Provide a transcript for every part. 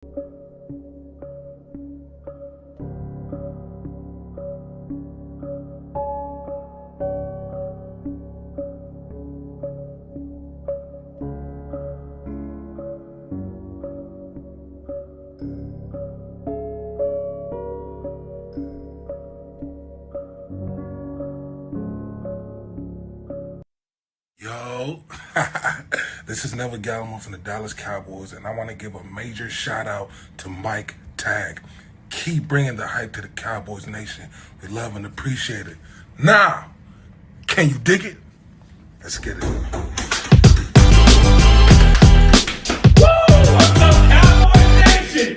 Yo, this is Neville Gallimore from the Dallas Cowboys, and I want to give a major shout out to Mike Tag. Keep bringing the hype to the Cowboys Nation. We love and appreciate it. Now, can you dig it? Let's get it. What's up, Cowboys Nation?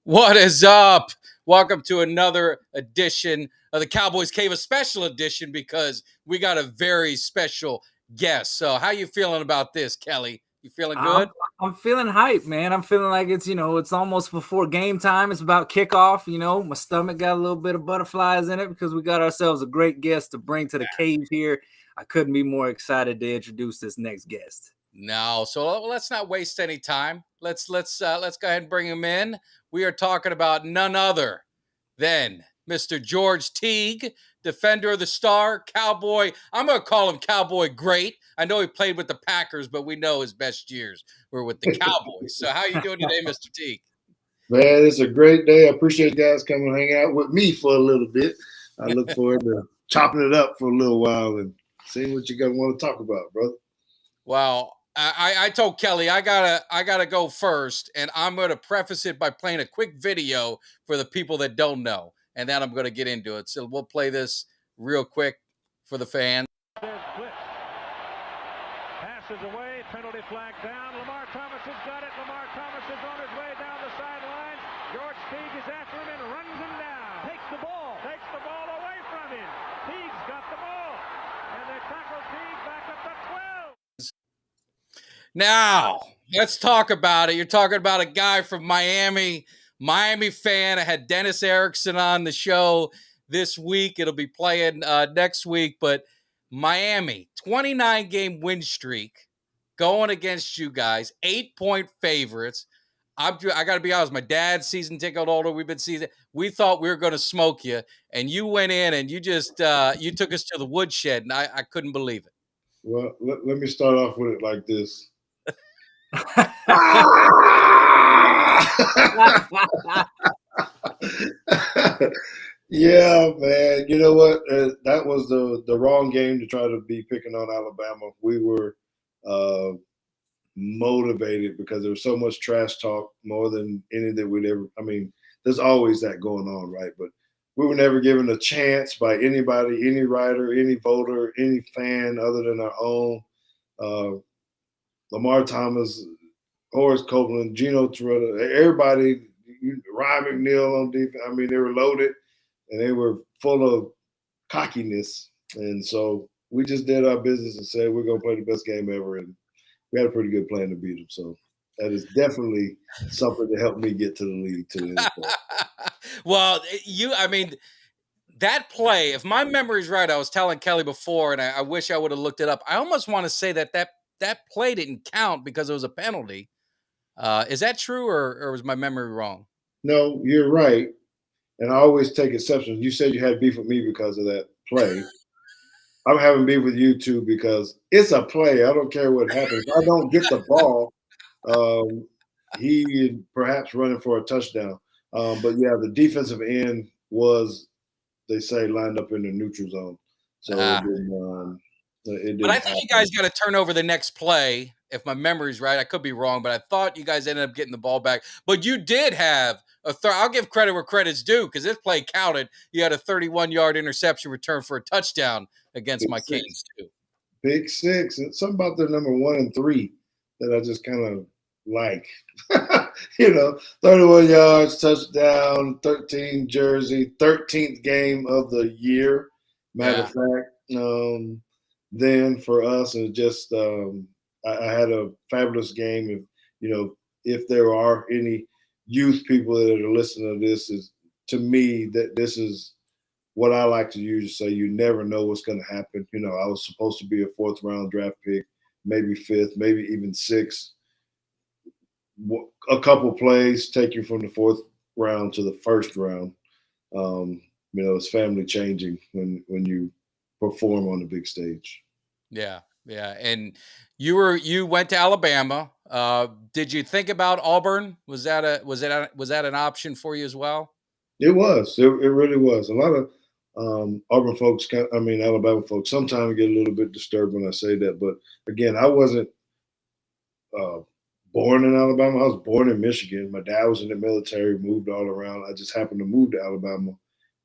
What is up? Welcome to another edition of the Cowboys Cave, a special edition because we got a very special guest. So how you feeling about this, Kelly? You feeling good? I'm feeling hype, man. I'm feeling like it's almost before game time. It's about kickoff. My stomach got a little bit of butterflies in it because we got ourselves a great guest to bring to the cave here. I couldn't be more excited to introduce this next guest. No, so let's not waste any time. Let's go ahead and bring him in. We are talking about none other than Mr. George Teague, defender of the star, Cowboy. I'm going to call him Cowboy Great. I know he played with the Packers, but we know his best years were with the Cowboys. So how you doing today, Mr. Teague? Man, it's a great day. I appreciate you guys coming and hang out with me for a little bit. I look forward to chopping it up for a little while and seeing what you guys want to talk about, brother. Well, I told Kelly I gotta go first, and I'm gonna preface it by playing a quick video for the people that don't know, and then I'm gonna get into it. So we'll play this real quick for the fans. There's blitz. Passes away, penalty flag down. Lamar Thomas has got it. Lamar Thomas is on his way down the sideline. George Teague is after him and runs him down. Takes the ball away from him. Teague's got the ball. And they tackle Teague back up to 12. Now, let's talk about it. You're talking about a guy from Miami fan. I had Dennis Erickson on the show this week. It'll be playing next week. But Miami, 29-game win streak going against you guys, 8-point favorites. I got to be honest, my dad's season ticket holder. We thought we were going to smoke you, and you went in and you just you took us to the woodshed, and I couldn't believe it. Well, let me start off with it like this. Yeah, man. You know what? That was the wrong game to try to be picking on Alabama. We were motivated because there was so much trash talk, more than anything we'd ever. I mean, there's always that going on, right? But we were never given a chance by anybody, any writer, any voter, any fan other than our own. Lamar Thomas, Horace Copeland, Geno Toretta, everybody, Ryan McNeil on defense. I mean, they were loaded and they were full of cockiness. And so we just did our business and said we're going to play the best game ever. And we had a pretty good plan to beat them. So that is definitely something to help me get to the league to the NFL. Well, that play, if my memory's right, I was telling Kelly before, and I wish I would have looked it up. I almost want to say that play didn't count because it was a penalty. Is that true, or was my memory wrong? No, you're right. And I always take exceptions. You said you had beef with me because of that play. I'm having beef with you too because it's a play. I don't care what happens. If I don't get the ball, he perhaps running for a touchdown. But yeah, the defensive end was, they say, lined up in the neutral zone. So it didn't but I think you guys got to turn over the next play. If my memory's right, I could be wrong, but I thought you guys ended up getting the ball back. But you did have I'll give credit where credit's due because this play counted. You had a 31-yard interception return for a touchdown against my Kings too. Big six. And something about their number 1 and 3 that I just kind of like. 31 yards, touchdown, 13 jersey, 13th game of the year. Matter of fact, then for us, and just I had a fabulous game. If there are any youth people that are listening to this, is to me that this is what I like to use to say you never know what's going to happen. I was supposed to be a 4th round draft pick, maybe 5th, maybe even 6th. A couple plays take you from the 4th round to the 1st round. It's family changing when you perform on the big stage. Yeah. And you went to Alabama. Did you think about Auburn? Was that an option for you as well? It was. It really was. A lot of Auburn folks, Alabama folks, sometimes get a little bit disturbed when I say that. But again, I wasn't born in Alabama. I was born in Michigan. My dad was in the military, moved all around. I just happened to move to Alabama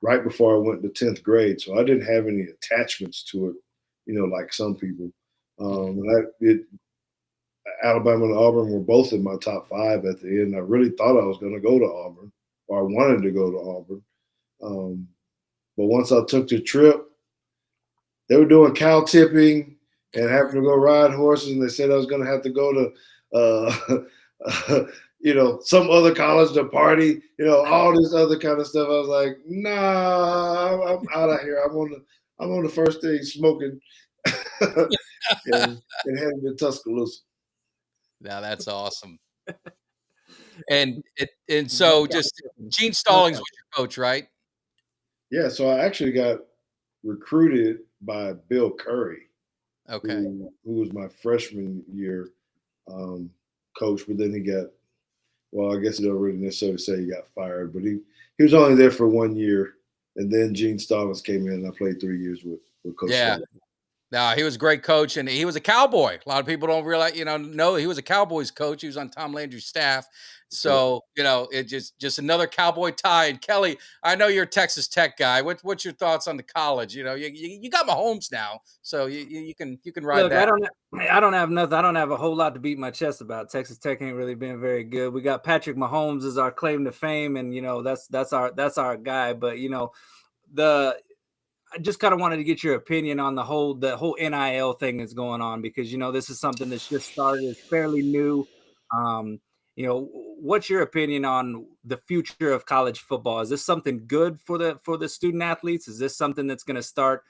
right before I went to 10th grade. So I didn't have any attachments to it, like some people. Alabama and Auburn were both in my top 5 at the end. I really thought I was going to go to Auburn, or I wanted to go to Auburn. But once I took the trip, they were doing cow tipping and having to go ride horses, and they said I was going to have to go to, some other college to party, all this other kind of stuff. I was like, nah, I'm out of here. I'm on the first thing smoking and heading to Tuscaloosa. Now that's awesome. And so just Gene Stallings was your coach, right? Yeah, so I actually got recruited by Bill Curry, okay, who was my freshman year coach, but then he got, well, I guess you don't really necessarily say he got fired, but he was only there for 1 year, and then Gene Stallings came in, and I played 3 years with Coach Stallings. No, he was a great coach, and he was a Cowboy. A lot of people don't realize, know he was a Cowboys coach. He was on Tom Landry's staff. So, it just another Cowboy tie. And Kelly, I know you're a Texas Tech guy. What's your thoughts on the college? You got Mahomes now, so you can ride Look, that. I don't have nothing. I don't have a whole lot to beat my chest about. Texas Tech ain't really been very good. We got Patrick Mahomes as our claim to fame, and that's our guy. But I just kind of wanted to get your opinion on the whole NIL thing that's going on, because this is something that's just started. It's fairly new. What's your opinion on the future of college football? Is this something good for the student athletes? Is this something that's going to start,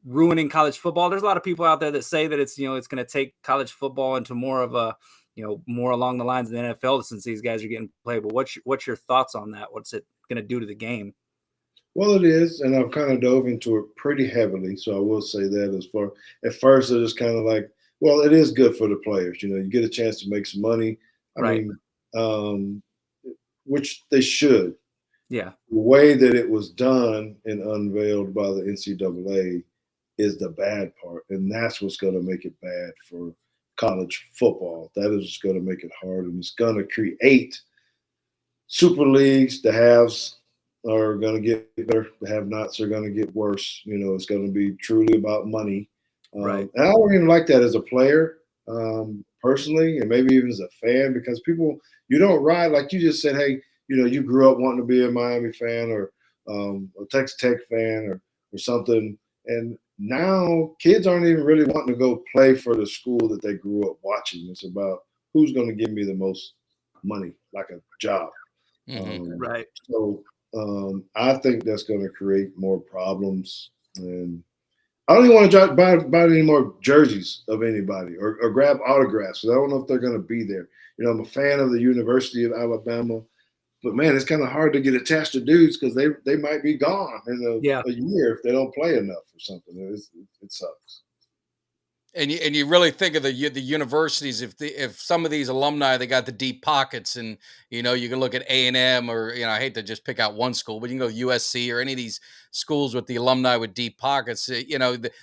ruining college football? There's a lot of people out there that say that it's going to take college football into more of a, more along the lines of the NFL, since these guys are getting played. But what's your thoughts on that? What's it going to do to the game? Well, it is, and I've kind of dove into it pretty heavily. So I will say that at first, it was kind of like, well, it is good for the players. You get a chance to make some money. I mean, which they should. Yeah. The way that it was done and unveiled by the NCAA is the bad part, and that's what's going to make it bad for college football. That is going to make it hard, and it's going to create super leagues. The haves are going to get better. The have-nots are going to get worse. It's going to be truly about money. Right. And I don't even like that as a player, personally, and maybe even as a fan, because people, you don't ride, like you just said, hey, you grew up wanting to be a Miami fan or a Texas Tech fan or something. And now kids aren't even really wanting to go play for the school that they grew up watching. It's about who's going to give me the most money, like a job. Right. So I think that's going to create more problems. And I don't even want to buy any more jerseys of anybody or grab autographs. I don't know if they're going to be there. I'm a fan of the University of Alabama, but man, it's kind of hard to get attached to dudes because they might be gone in a year if they don't play enough or something. It sucks. And you really think of the universities, if some of these alumni, they got the deep pockets, and you can look at A&M, or I hate to just pick out one school, but you can go USC or any of these schools with the alumni with deep pockets.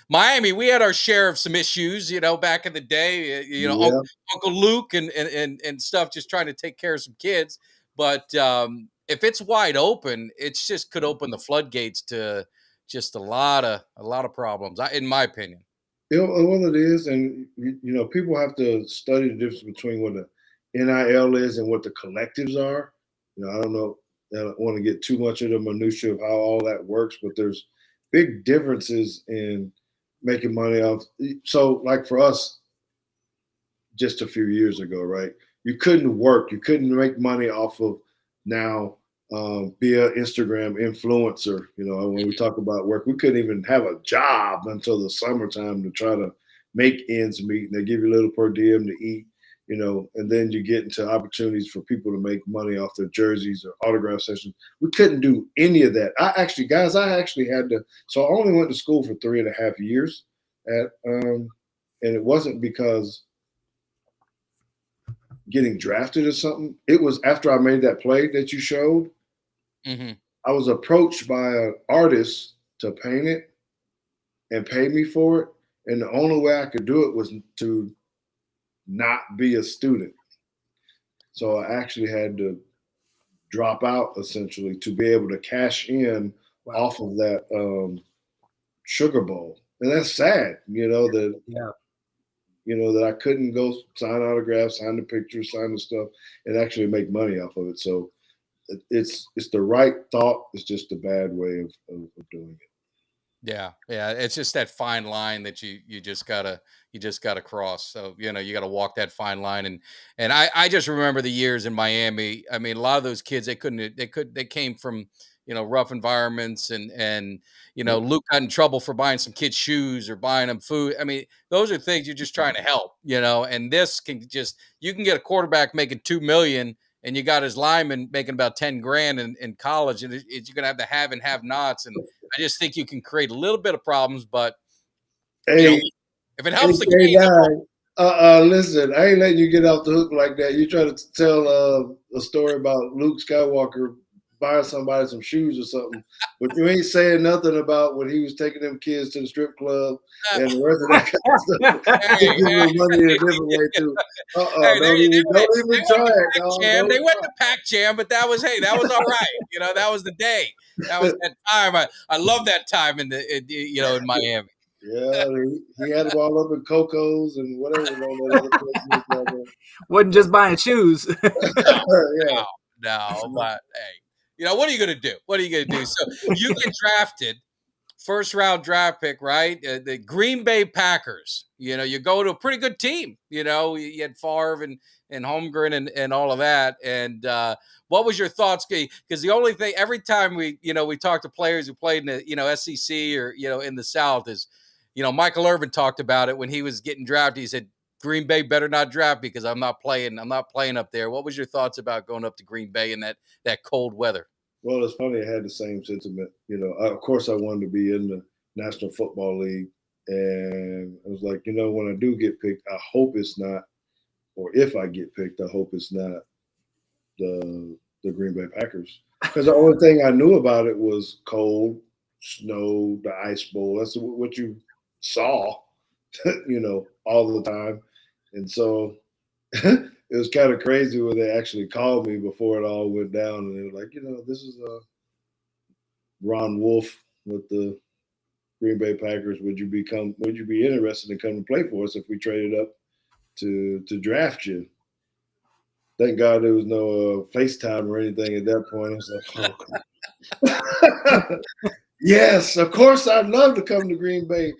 Miami, we had our share of some issues, back in the day. Uncle Luke and stuff, just trying to take care of some kids. But if it's wide open, it's just could open the floodgates to just a lot of problems, in my opinion. Well, it is, and people have to study the difference between what a NIL is and what the collectives are. I don't know. I don't want to get too much of the minutia of how all that works, but there's big differences in making money off. So, like for us, just a few years ago, right? You couldn't work. You couldn't make money off of now be an Instagram influencer. When we talk about work, we couldn't even have a job until the summertime to try to make ends meet. And they give you a little per diem to eat, and then you get into opportunities for people to make money off their jerseys or autograph sessions. We couldn't do any of that. I actually had to. So I only went to school for 3.5 years and it wasn't because getting drafted or something. It was after I made that play that you showed. Mm-hmm. I was approached by an artist to paint it and pay me for it. And the only way I could do it was to not be a student. So I actually had to drop out essentially to be able to cash in off of that Sugar Bowl. And that's sad, that that I couldn't go sign autographs, sign the pictures, sign the stuff, and actually make money off of it. So it's the right thought. It's just a bad way of doing it. Yeah. It's just that fine line that you just gotta cross. So you gotta walk that fine line. And I just remember the years in Miami. I mean, a lot of those kids they came from rough environments and Luke got in trouble for buying some kids shoes or buying them food. I mean, those are things you're just trying to help. And this you can get a quarterback making $2 million. And you got his lineman making about 10 grand in college, and you're going to have the have and have nots. And I just think you can create a little bit of problems, but if it helps the game. Listen, I ain't letting you get off the hook like that. You try to tell a story about Luke Skywalker buying somebody some shoes or something, but you ain't saying nothing about when he was taking them kids to the strip club and the rest of that kind of stuff. Giving money in a different way too. Don't even try it. They went to Pac Jam, but that was all right. That was the day. That was that time. I love that time in Miami. Yeah, he had them all up in Coco's and whatever. Wasn't just buying shoes. Yeah. No, but hey, what are you going to do? What are you going to do? So you get drafted, first round draft pick, right? The Green Bay Packers. You go to a pretty good team. You had Favre and Holmgren and all of that. And what was your thoughts? Because the only thing, every time we talk to players who played in the SEC or in the South is, Michael Irvin talked about it when he was getting drafted. He said, Green Bay better not draft because I'm not playing up there. What was your thoughts about going up to Green Bay in that cold weather? Well, it's funny. I had the same sentiment. Of course, I wanted to be in the National Football League, and I was like, when I do get picked, I hope it's not, or if I get picked, I hope it's not the Green Bay Packers, because the only thing I knew about it was cold, snow, the Ice Bowl. That's what you saw, all the time. And so it was kind of crazy when they actually called me before it all went down. And they were like, this is Ron Wolf with the Green Bay Packers. Would you be interested in coming to play for us if we traded up to draft you? Thank God there was no FaceTime or anything at that point. I was like, oh. Yes, of course I'd love to come to Green Bay.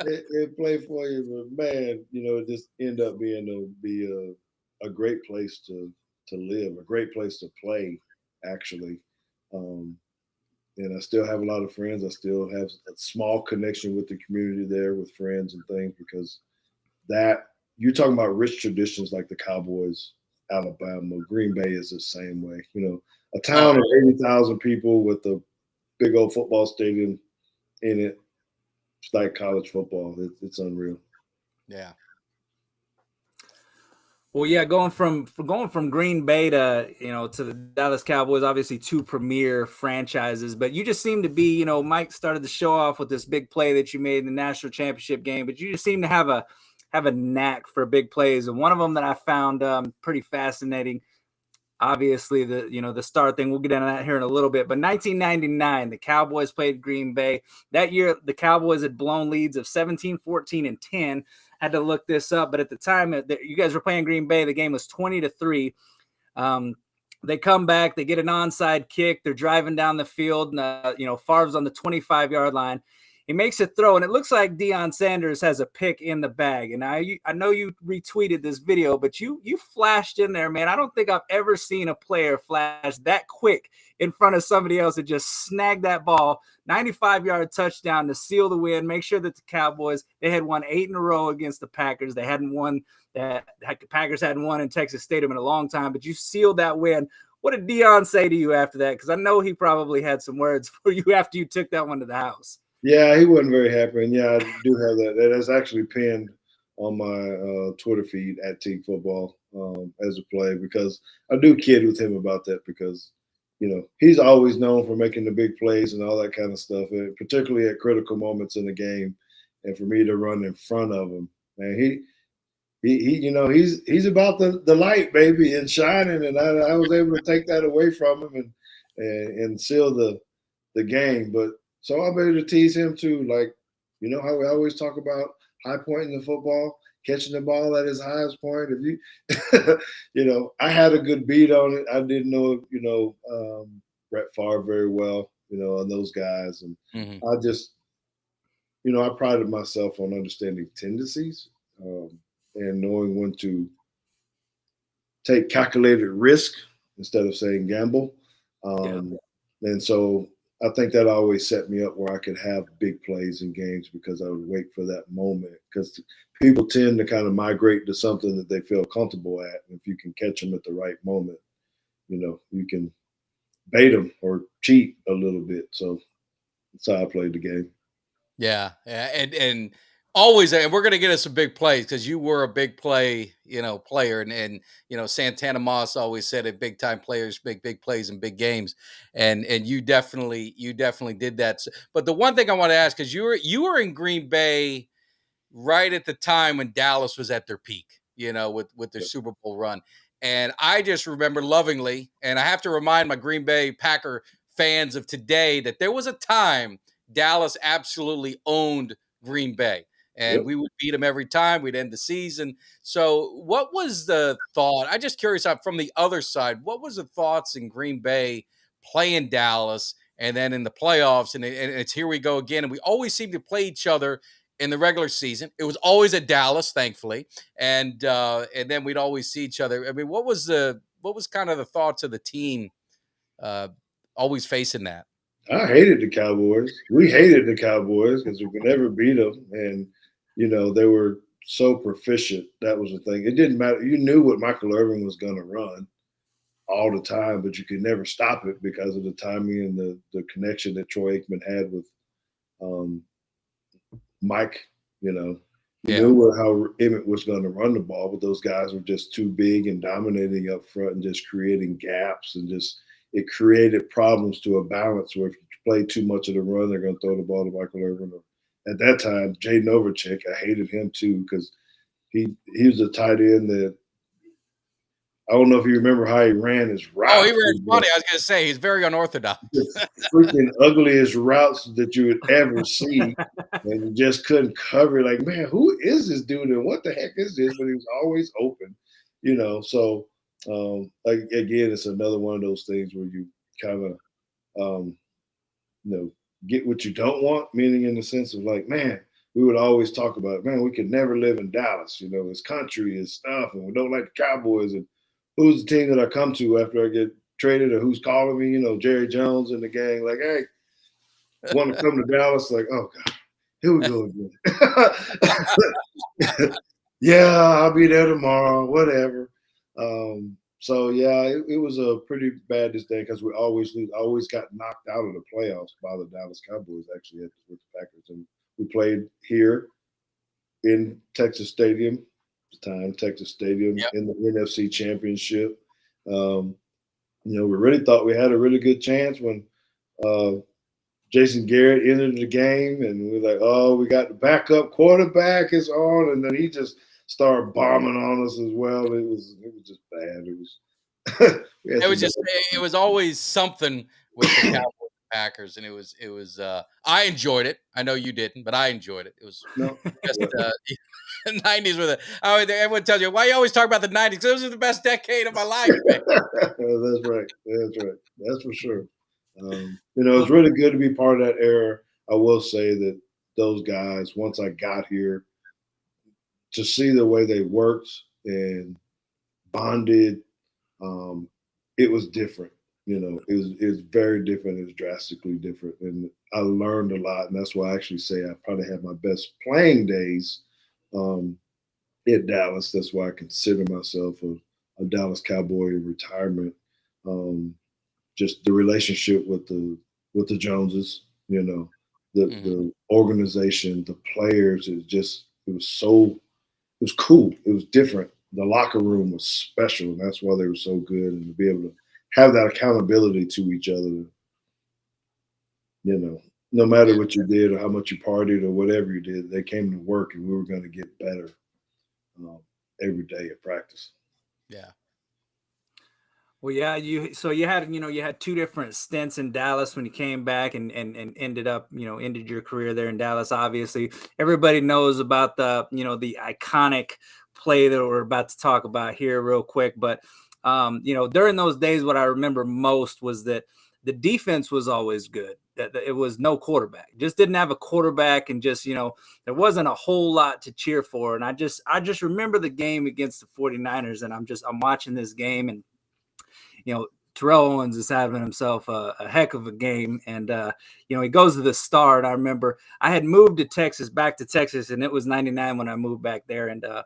and play for you, but man, it just ended up being a great place to live, a great place to play, actually. And I still have a lot of friends. I still have a small connection with the community there, with friends and things, because that you're talking about rich traditions like the Cowboys, Alabama, Green Bay is the same way. A town of 80,000 people with a big old football stadium in it. It's like college football. It's unreal. Yeah. Well, yeah, going from Green Bay to to the Dallas Cowboys, obviously two premier franchises. But you just seem to be, Mike started the show off with this big play that you made in the national championship game. But you just seem to have a knack for big plays, and one of them that I found pretty fascinating. Obviously, the star thing, we'll get into that here in a little bit. But 1999, the Cowboys played Green Bay. That year, the Cowboys had blown leads of 17, 14, and 10 had to look this up, but at the time that you guys were playing Green Bay, the game was 20-3. They come back, they get an onside kick, they're driving down the field, and Favre's on the 25-yard line. He makes a throw, and it looks like Deion Sanders has a pick in the bag. And I know you retweeted this video, but you flashed in there, man. I don't think I've ever seen a player flash that quick in front of somebody else and just snag that ball, 95-yard touchdown to seal the win, make sure that the Cowboys, they had won 8 in a row against the Packers. They hadn't won that. The Packers hadn't won in Texas Stadium in a long time, but you sealed that win. What did Deion say to you after that? Because I know he probably had some words for you after you took that one to the house. Yeah, he wasn't very happy. And yeah, I do have that. That is actually pinned on my Twitter feed at Teague Football as a play, because I do kid with him about that, because, he's always known for making the big plays and all that kind of stuff, particularly at critical moments in the game. And for me to run in front of him, man, he's about the light, baby, and shining. And I was able to take that away from him and seal the game. But so I'm able to tease him too, like, how we always talk about high point in the football, catching the ball at his highest point. If you, I had a good beat on it. I didn't know, Brett Favre very well, on those guys, and I just, I prided myself on understanding tendencies and knowing when to take calculated risk instead of saying gamble, and so I think that always set me up where I could have big plays in games, because I would wait for that moment, because people tend to kind of migrate to something that they feel comfortable at. And if you can catch them at the right moment, you can bait them or cheat a little bit. So that's how I played the game. Yeah. And always, and we're going to get us some big plays, because you were a big play, player. And Santana Moss always said it, big time players, big plays in big games. And you definitely did that. But the one thing I want to ask, because you were in Green Bay right at the time when Dallas was at their peak, with their Super Bowl run. And I just remember lovingly, and I have to remind my Green Bay Packer fans of today that there was a time Dallas absolutely owned Green Bay. And we would beat them every time. We'd end the season. So what was the thought? I'm just curious, from the other side, what was the thoughts in Green Bay playing Dallas, and then in the playoffs? And it's here we go again. And we always seem to play each other in the regular season. It was always at Dallas, thankfully. And then we'd always see each other. I mean, what was kind of the thoughts of the team always facing that? I hated the Cowboys. We hated the Cowboys because we could never beat them. And, they were so proficient. That was the thing. It didn't matter. You knew what Michael Irvin was going to run all the time, but you could never stop it because of the timing and the connection that Troy Aikman had with Mike. You knew how Emmett was going to run the ball, but those guys were just too big and dominating up front and just creating gaps, and it created problems to a balance where if you play too much of the run, they're going to throw the ball to Michael Irvin. At that time, Jay Novacek, I hated him too, because he was a tight end that, I don't know if you remember how he ran his routes. Oh, he ran funny. I was going to say, he's very unorthodox. The freaking ugliest routes that you would ever see, and you just couldn't cover it. Like, man, who is this dude, and what the heck is this? But he was always open, So, again, it's another one of those things where you kind of, get what you don't want, meaning in the sense of like, man, we would always talk about, man, we could never live in Dallas, his country, his stuff, and we don't like the Cowboys, and who's the team that I come to after I get traded, or who's calling me, Jerry Jones and the gang, like, hey, want to come to Dallas? Like, oh God, here we go again. Yeah, I'll be there tomorrow, whatever. So yeah, it was a pretty bad this day, because we always lose. Always got knocked out of the playoffs by the Dallas Cowboys, actually, with the Packers. And we played here in Texas Stadium, in the NFC Championship. We really thought we had a really good chance when Jason Garrett entered the game, and we were like, oh, we got the backup quarterback is on, and then he just started bombing on us as well. It was just bad. It was it was always something with the Cowboys Packers, and it was I enjoyed it. I know you didn't, but I enjoyed it. It was No, just 90s were everyone tells you why you always talk about the 90s. Those are the best decade of my life, man. that's right. That's right. That's for sure. It's really good to be part of that era. I will say that those guys, once I got here, to see the way they worked and bonded, it was different. It was very different. It was drastically different, and I learned a lot. And that's why I actually say I probably had my best playing days at Dallas. That's why I consider myself a Dallas Cowboy in retirement. Just the relationship with the Joneses, the organization, the players. It was cool. It was different. The locker room was special, and that's why they were so good. And to be able to have that accountability to each other, no matter what you did or how much you partied or whatever you did, they came to work, and we were going to get better every day at practice. Yeah. Well, yeah, you had two different stints in Dallas when you came back and ended up, ended your career there in Dallas. Obviously, everybody knows about the iconic play that we're about to talk about here real quick. But, during those days, what I remember most was that the defense was always good. That it was no quarterback, just didn't have a quarterback, and just, there wasn't a whole lot to cheer for. And I just remember the game against the 49ers, and I'm watching this game, and Terrell Owens is having himself a heck of a game. And, he goes to the Star. And I remember I had moved back to Texas, and it was 99 when I moved back there. And a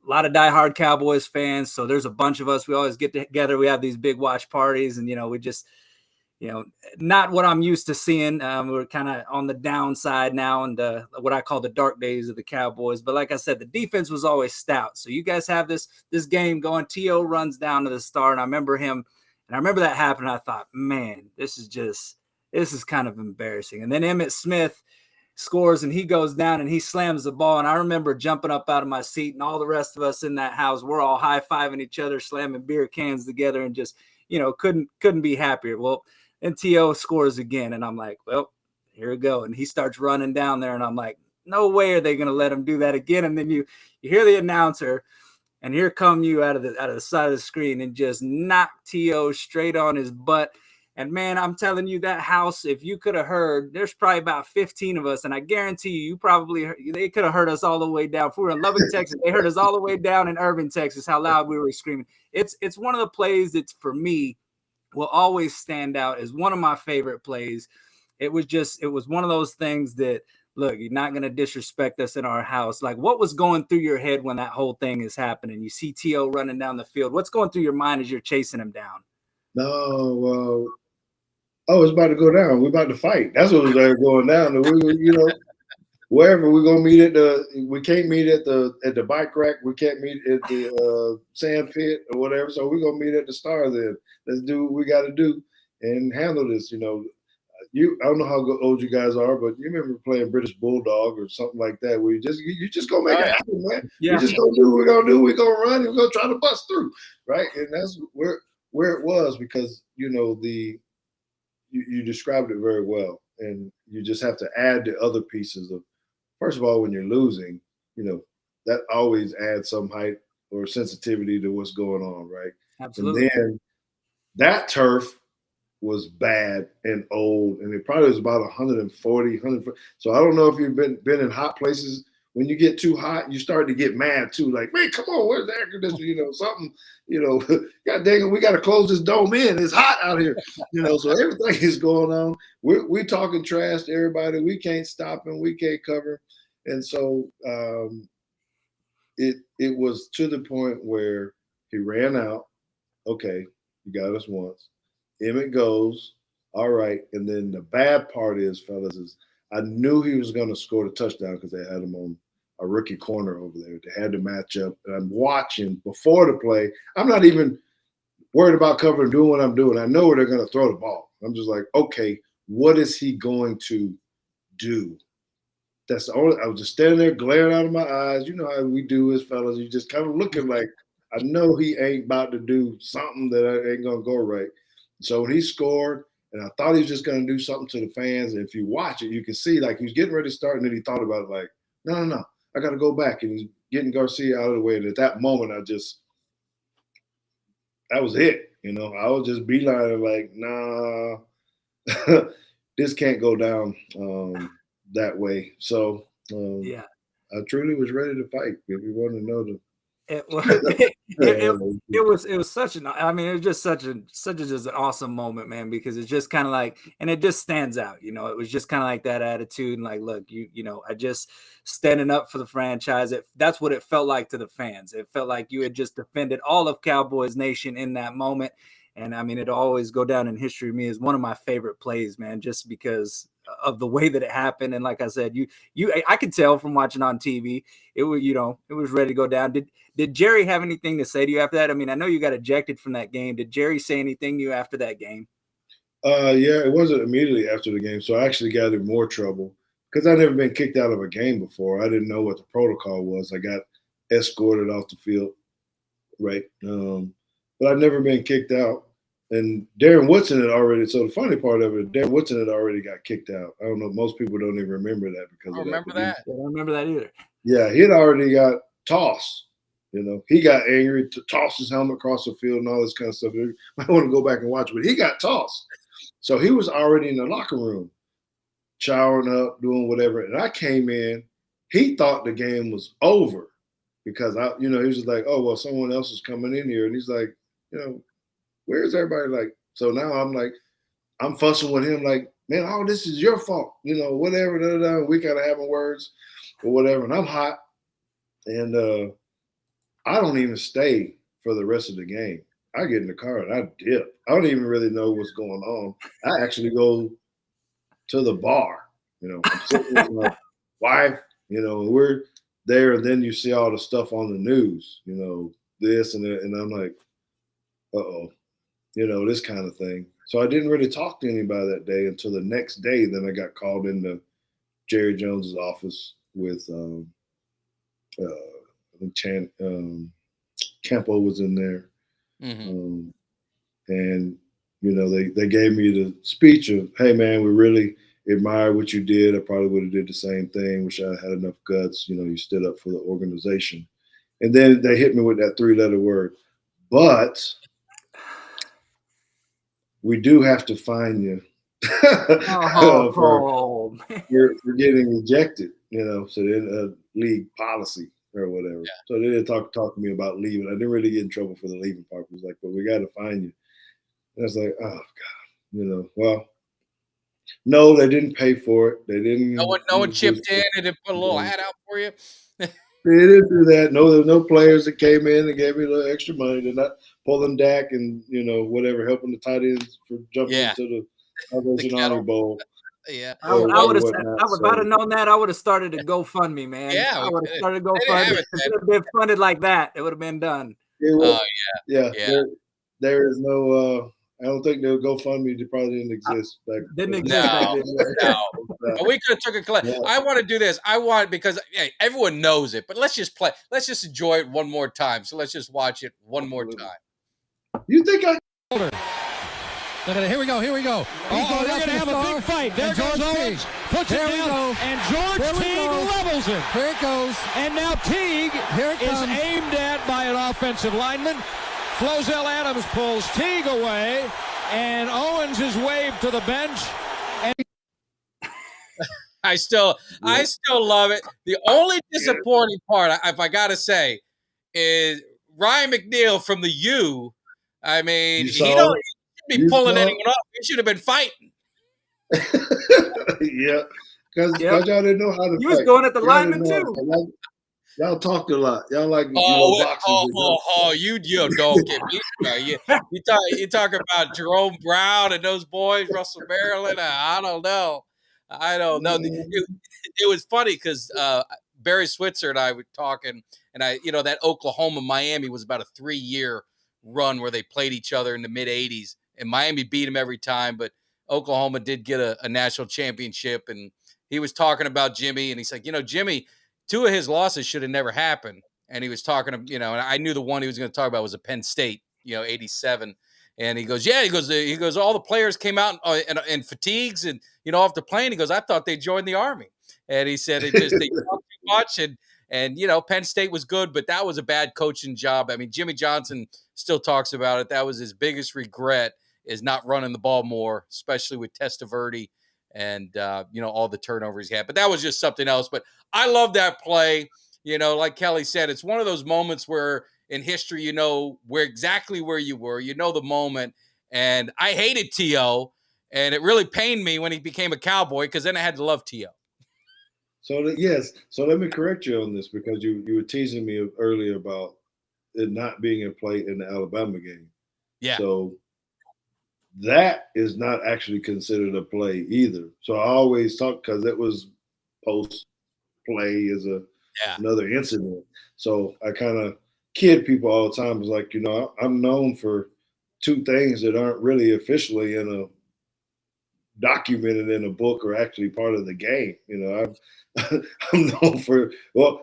lot of diehard Cowboys fans. So there's a bunch of us. We always get together. We have these big watch parties, and, we just, not what I'm used to seeing. We're kind of on the downside now, and what I call the dark days of the Cowboys. But like I said, the defense was always stout. So you guys have this game going. T.O. runs down to the Star, and I remember that happened. I thought, man, this is kind of embarrassing. And then Emmitt Smith scores, and he goes down and he slams the ball. And I remember jumping up out of my seat, and all the rest of us in that house, we're all high-fiving each other, slamming beer cans together, and just, couldn't be happier. Well, and T.O. scores again, and I'm like, well, here we go. And he starts running down there, and I'm like, no way are they going to let him do that again. And then you hear the announcer, and here come you out of the side of the screen and just knock T.O. straight on his butt. And, man, I'm telling you, that house, if you could have heard, there's probably about 15 of us, and I guarantee they could have heard us all the way down. If we were in Lubbock, Texas, they heard us all the way down in Irving, Texas, how loud we were screaming. It's one of the plays that's, for me, will always stand out as one of my favorite plays. It was one of those things that, look, you're not going to disrespect us in our house. Like, what was going through your head when that whole thing is happening? You see T.O. running down the field. What's going through your mind as you're chasing him down? No, it's about to go down. We're about to fight. That's what was going down. Wherever we're gonna meet we can't meet at the bike rack. We can't meet at the sand pit or whatever. So we're gonna meet at the Star then. Let's do what we got to do and handle this. I don't know how old you guys are, but you remember playing British Bulldog or something like that, where you just gonna make it happen, man. Yeah. We're just gonna do what we're gonna do. We're gonna run and we're gonna try to bust through, right? And that's where it was, because you described it very well, and you just have to add the other pieces of. First of all, when you're losing, that always adds some height or sensitivity to what's going on, right? Absolutely. And then that turf was bad and old, and it probably was about 140. So I don't know if you've been in hot places. When you get too hot, you start to get mad too. Like, man, come on, where's the air conditioner? Something, God dang it, we got to close this dome in. It's hot out here, So everything is going on. We're talking trash to everybody. We can't stop him. We can't cover. And so it was to the point where he ran out. Okay, you got us once. Emmitt goes, all right. And then the bad part is, fellas, is I knew he was going to score the touchdown because they had him on a rookie corner over there. They had to match up. And I'm watching before the play. I'm not even worried about covering, doing what I'm doing. I know where they're going to throw the ball. I'm just like, okay, what is he going to do? That's the only. I was just standing there glaring out of my eyes. You know how we do as fellas. You just kind of looking like, I know he ain't about to do something that ain't going to go right. So when he scored, And I thought he was just going to do something to the fans. And if you watch it, you can see like he was getting ready to start, and then he thought about it like, no, I got to go back. And he's getting Garcia out of the way. And at that moment, that was it. You know, I was just beelining like, nah, this can't go down that way. So I truly was ready to fight. If you want to know the. It was such an, I mean, it was just such a just an awesome moment, man, because it's just kind of like, and it just stands out, you know. It was just kind of like that attitude, and like, look, you know, I just standing up for the franchise. That's what it felt like to the fans. It felt like you had just defended all of Cowboys Nation in that moment. And I mean, it'll always go down in history to me as one of my favorite plays, man, just because of the way that it happened. And like I said, I could tell from watching on TV, it was, you know, it was ready to go down. Did Jerry have anything to say to you after that? I mean, I know you got ejected from that game. Did Jerry say anything to you after that game? Yeah, it wasn't immediately after the game. So I actually got in more trouble because I'd never been kicked out of a game before. I didn't know what the protocol was. I got escorted off the field, right? But I'd never been kicked out. And Darren Woodson had already. So the funny part of it, Darren Woodson had already got kicked out. I don't know. Most people don't even remember that because I don't remember that. I don't remember that either. Yeah, he had already got tossed. You know, he got angry to toss his helmet across the field and all this kind of stuff. I want to go back and watch, but he got tossed. So he was already in the locker room, showering up, doing whatever. And I came in. He thought the game was over because he was just like, oh well, someone else is coming in here, and he's like, you know. Where's everybody like? So now I'm like, I'm fussing with him like, man, all this is your fault, you know, whatever. We kind of having words or whatever. And I'm hot. And I don't even stay for the rest of the game. I get in the car and I dip. I don't even really know what's going on. I actually go to the bar. You know, I'm sitting with my wife, you know, and we're there. And then you see all the stuff on the news, you know, this and that. And I'm like, uh-oh. You know, this kind of thing. So I didn't really talk to anybody that day until the next day. Then I got called into Jerry Jones's office with Campo was in there. Mm-hmm. And, you know, they gave me the speech of, hey, man, we really admire what you did. I probably would have did the same thing. Wish I had enough guts. You know, you stood up for the organization. And then they hit me with that 3-letter word. But we do have to fine you for getting ejected, you know, so then league policy or whatever. Yeah. So they didn't talk to me about leaving. I didn't really get in trouble for the leaving part. It was like, but we got to fine you. And I was like, oh, God, you know, well, no, they didn't pay for it. They didn't. No one chipped in and put a little hat out for you. They didn't do that. No, there were no players that came in and gave me a little extra money. They're not pulling Dak and, you know, whatever, helping the tight ends for jumping into the Salvation Army Bowl. Yeah. I would have if I'd have known that, I would have started a GoFundMe, man. Yeah. I would have started a GoFundme. If it would have been funded like that, it would have been done. Yeah. There is no I don't think the GoFundMe probably didn't exist back then. Didn't exist back then. No. We could have took a clip. Yeah. I want to do this. Because everyone knows it, but let's just play. Let's just enjoy it one more time. So let's just watch it one more time. You think I? Look at it. Here we go. They're going to have a big fight. There goes Owens. Puts it down. And George Teague levels it. Here it goes. And now Teague is aimed at by an offensive lineman. Flozell Adams pulls Teague away, and Owens is waved to the bench. And I still love it. The only disappointing part, if I got to say, is Ryan McNeil from the U. I mean, he shouldn't be pulling anyone up. He should have been fighting. Yeah, because y'all didn't know how to fight. He was going at the lineman, too. Y'all talked a lot. Y'all like you don't get me. You talk about Jerome Brown and those boys, Russell Maryland. I don't know. It was funny because Barry Switzer and I were talking, and that Oklahoma Miami was about a 3-year run where they played each other in the mid '80s, and Miami beat them every time, but Oklahoma did get a national championship. And he was talking about Jimmy, and he's like, Jimmy, 2 of his losses should have never happened. And he was talking to, and I knew the one he was going to talk about was a Penn State, 87. And he goes, yeah, he goes, all the players came out in fatigues and, off the plane. He goes, I thought they joined the Army. And he said they talked too much. And, Penn State was good, but that was a bad coaching job. I mean, Jimmy Johnson still talks about it. That was his biggest regret, is not running the ball more, especially with Testaverde and, all the turnovers he had. But that was just something else. But I love that play. Like Kelly said, it's one of those moments where in history, where exactly where you were, the moment. And I hated T.O., and it really pained me when he became a Cowboy, because then I had to love T.O. Yes. So let me correct you on this, because you were teasing me earlier about it not being in play in the Alabama game. Yeah. So that is not actually considered a play either. So I always talk, because it was post play as another incident. So I kind of kid people all the time. It's like, I'm known for two things that aren't really officially documented in a book or actually part of the game. I'm known for,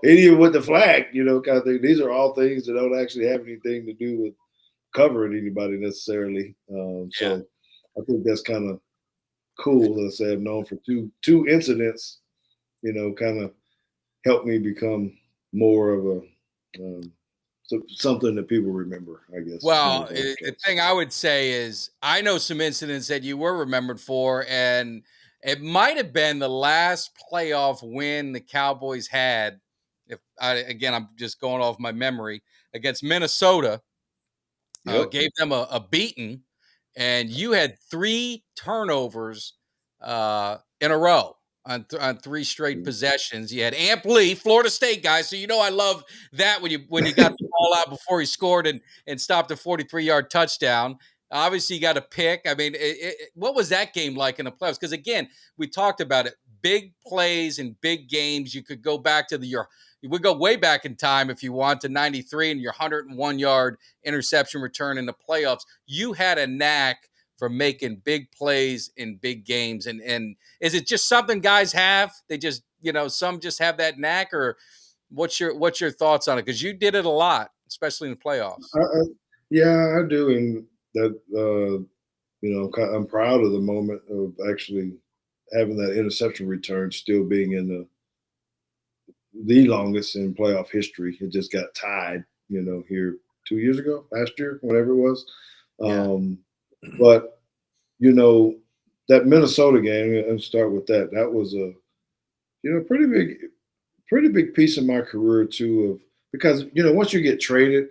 even with the flag, kind of thing. These are all things that don't actually have anything to do with covering anybody necessarily. So I think that's kind of cool. Let's say I'm known for two incidents, kind of helped me become more of a something that people remember, I guess. Well, the thing I would say is I know some incidents that you were remembered for, and it might have been the last playoff win the Cowboys had. I'm just going off my memory, against Minnesota. Gave them a beating, and you had 3 turnovers in a row on 3 straight possessions. You had Amp Lee, Florida State guy, so I love that when you got the ball out before he scored and stopped a 43-yard touchdown. Obviously, you got a pick. I mean, what was that game like in the playoffs? Because again, we talked about it. Big plays and big games. You could go back to you would go way back in time if you want to 93 and your 101-yard interception return in the playoffs. You had a knack for making big plays in big games. And is it just something guys have? They just, some just have that knack, or what's your thoughts on it? Because you did it a lot, especially in the playoffs. Yeah, I do. And that, I'm proud of the moment of actually having that interception return still being in the longest in playoff history. It just got tied, here 2 years ago, last year, whatever it was. But, that Minnesota game, and start with that, that was a, pretty big piece of my career too, because, once you get traded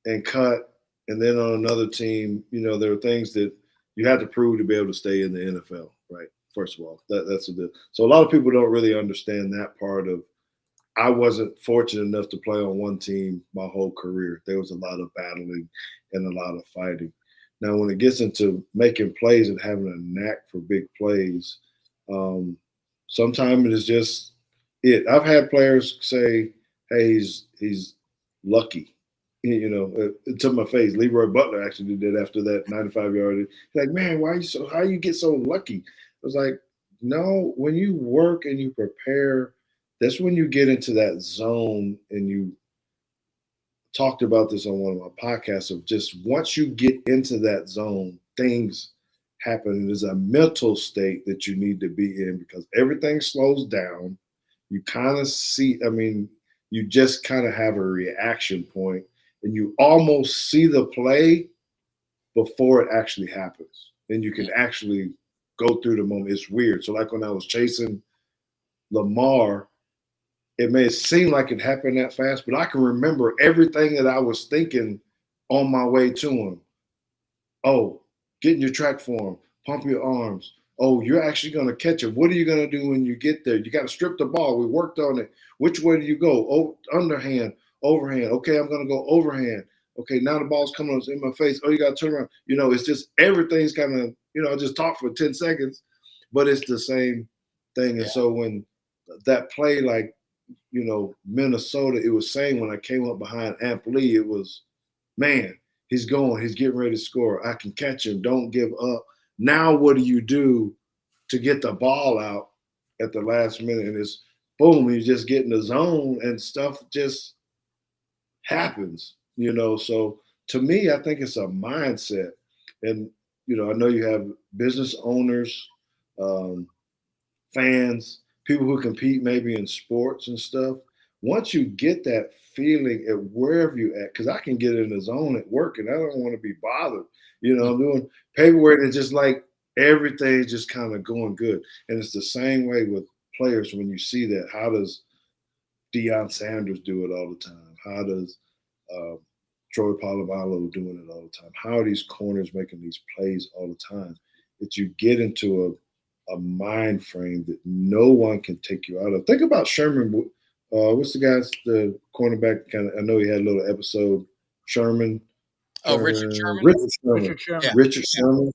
and cut and then on another team, there are things that you have to prove to be able to stay in the NFL, right? First of all, that's a bit. So a lot of people don't really understand that part of. I wasn't fortunate enough to play on one team my whole career. There was a lot of battling and a lot of fighting. Now, when it gets into making plays and having a knack for big plays, sometimes it is just it. I've had players say, "Hey, he's lucky." It took my face. Leroy Butler actually did that after that 95-yard. He's like, "Man, how you get so lucky?" I was like, "No, when you work and you prepare, that's when you get into that zone." And you talked about this on one of my podcasts of just once you get into that zone, things happen. There's a mental state that you need to be in, because everything slows down. You kind of see, you just kind of have a reaction point, and you almost see the play before it actually happens. And you can actually go through the moment. It's weird. So like when I was chasing Lamar, it may seem like it happened that fast, but I can remember everything that I was thinking on my way to him. Oh, get in your track form, pump your arms. Oh, you're actually going to catch it. What are you going to do when you get there? You got to strip the ball. We worked on it. Which way do you go? Oh, underhand, overhand. Okay, I'm going to go overhand. Okay, now the ball's coming in my face. Oh, you got to turn around. It's just everything's kind of, I just talked for 10 seconds, but it's the same thing. And so when that play, like, Minnesota, it was saying when I came up behind Amp Lee, it was, man, he's going, he's getting ready to score. I can catch him. Don't give up. Now what do you do to get the ball out at the last minute? And it's boom, you just get in the zone and stuff just happens, So to me, I think it's a mindset. And, I know you have business owners, um, fans, people who compete maybe in sports and stuff. Once you get that feeling at wherever you at, because I can get in the zone at work and I don't want to be bothered. I'm doing paperwork and just like everything's just kind of going good. And it's the same way with players when you see that. How does Deion Sanders do it all the time? How does Troy Polamalu doing it all the time? How are these corners making these plays all the time? That you get into a mind frame that no one can take you out of. Think about Sherman. What's the cornerback? I know he had a little episode. Sherman. Oh, Richard Sherman. Richard Sherman. Richard Sherman.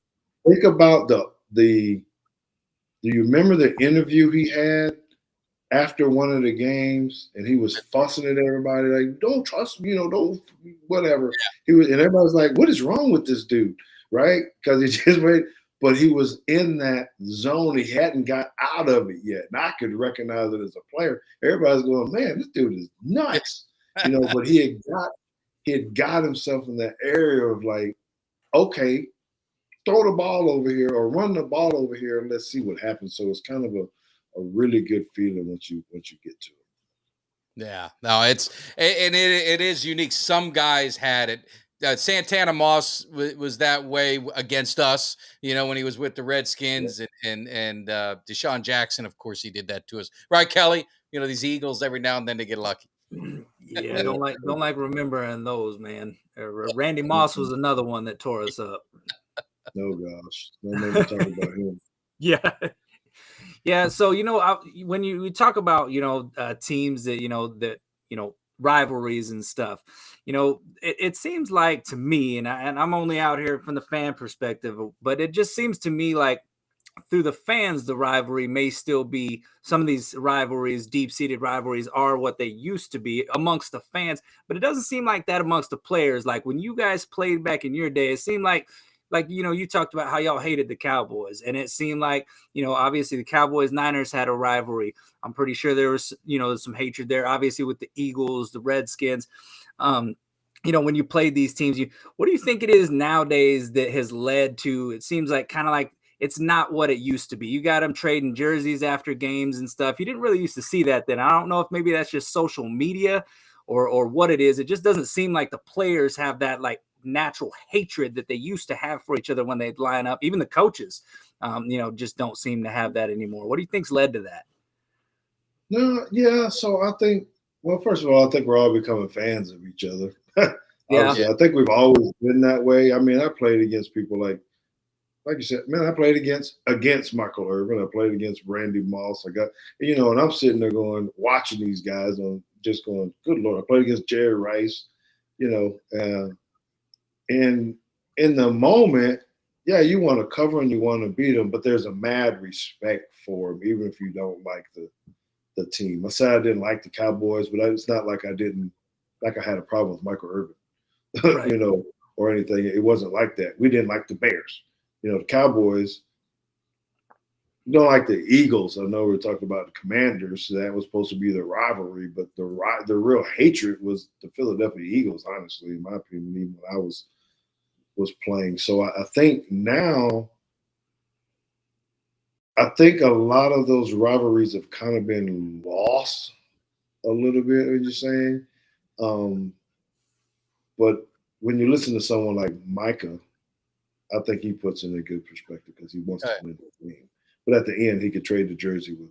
Think about the. Do you remember the interview he had after one of the games, and he was fussing at everybody like, "Don't trust me, don't whatever." He was, and everybody was like, "What is wrong with this dude?" Right? Because he just made. But he was in that zone. He hadn't got out of it yet. And I could recognize it as a player. Everybody's going, man, this dude is nuts. But he had got himself in that area of like, okay, throw the ball over here or run the ball over here and let's see what happens. So it's kind of a really good feeling once you get to it. Yeah, no, it is unique. Some guys had it. Santana Moss was that way against us, when he was with the Redskins, and Deshaun Jackson, of course, he did that to us, right, Kelly? These Eagles every now and then they get lucky. Yeah, don't like remembering those, man. Randy Moss was another one that tore us up. Oh gosh, don't make me talk about him. Yeah. Yeah, so when we talk about teams that rivalries and stuff, it seems like to me, and I'm only out here from the fan perspective, but it just seems to me like through the fans, the rivalry may still be, some of these rivalries, deep-seated rivalries, are what they used to be amongst the fans, but it doesn't seem like that amongst the players. Like when you guys played back in your day, it seemed like you talked about how y'all hated the Cowboys, and it seemed like, obviously the Cowboys Niners had a rivalry. I'm pretty sure there was, some hatred there, obviously with the Eagles, the Redskins. When you played these teams, what do you think it is nowadays that has led to, it seems like kind of like it's not what it used to be. You got them trading jerseys after games and stuff. You didn't really used to see that then. I don't know if maybe that's just social media or what it is. It just doesn't seem like the players have that like natural hatred that they used to have for each other when they'd line up. Even the coaches, just don't seem to have that anymore. What do you think's led to that? No, yeah. So I think, well, first of all, I think we're all becoming fans of each other. Obviously, I think we've always been that way. I mean, I played against people like you said, man, I played against Michael Irvin. I played against Randy Moss. I got, and I'm sitting there watching these guys and just going, good Lord. I played against Jerry Rice, and in the moment, yeah, you want to cover and you want to beat them, but there's a mad respect for them, even if you don't like the team. I said I didn't like the Cowboys, but it's not like I had a problem with Michael Irvin, right. Or anything. It wasn't like that. We didn't like the Bears. The Cowboys don't like the Eagles. I know we're talking about the Commanders. So that was supposed to be the rivalry, but the real hatred was the Philadelphia Eagles, honestly, in my opinion, even when I was playing. So I think now, I think a lot of those rivalries have kind of been lost a little bit, as you're saying. But when you listen to someone like Micah, I think he puts in a good perspective because he wants to win the game. But at the end, he could trade the jersey with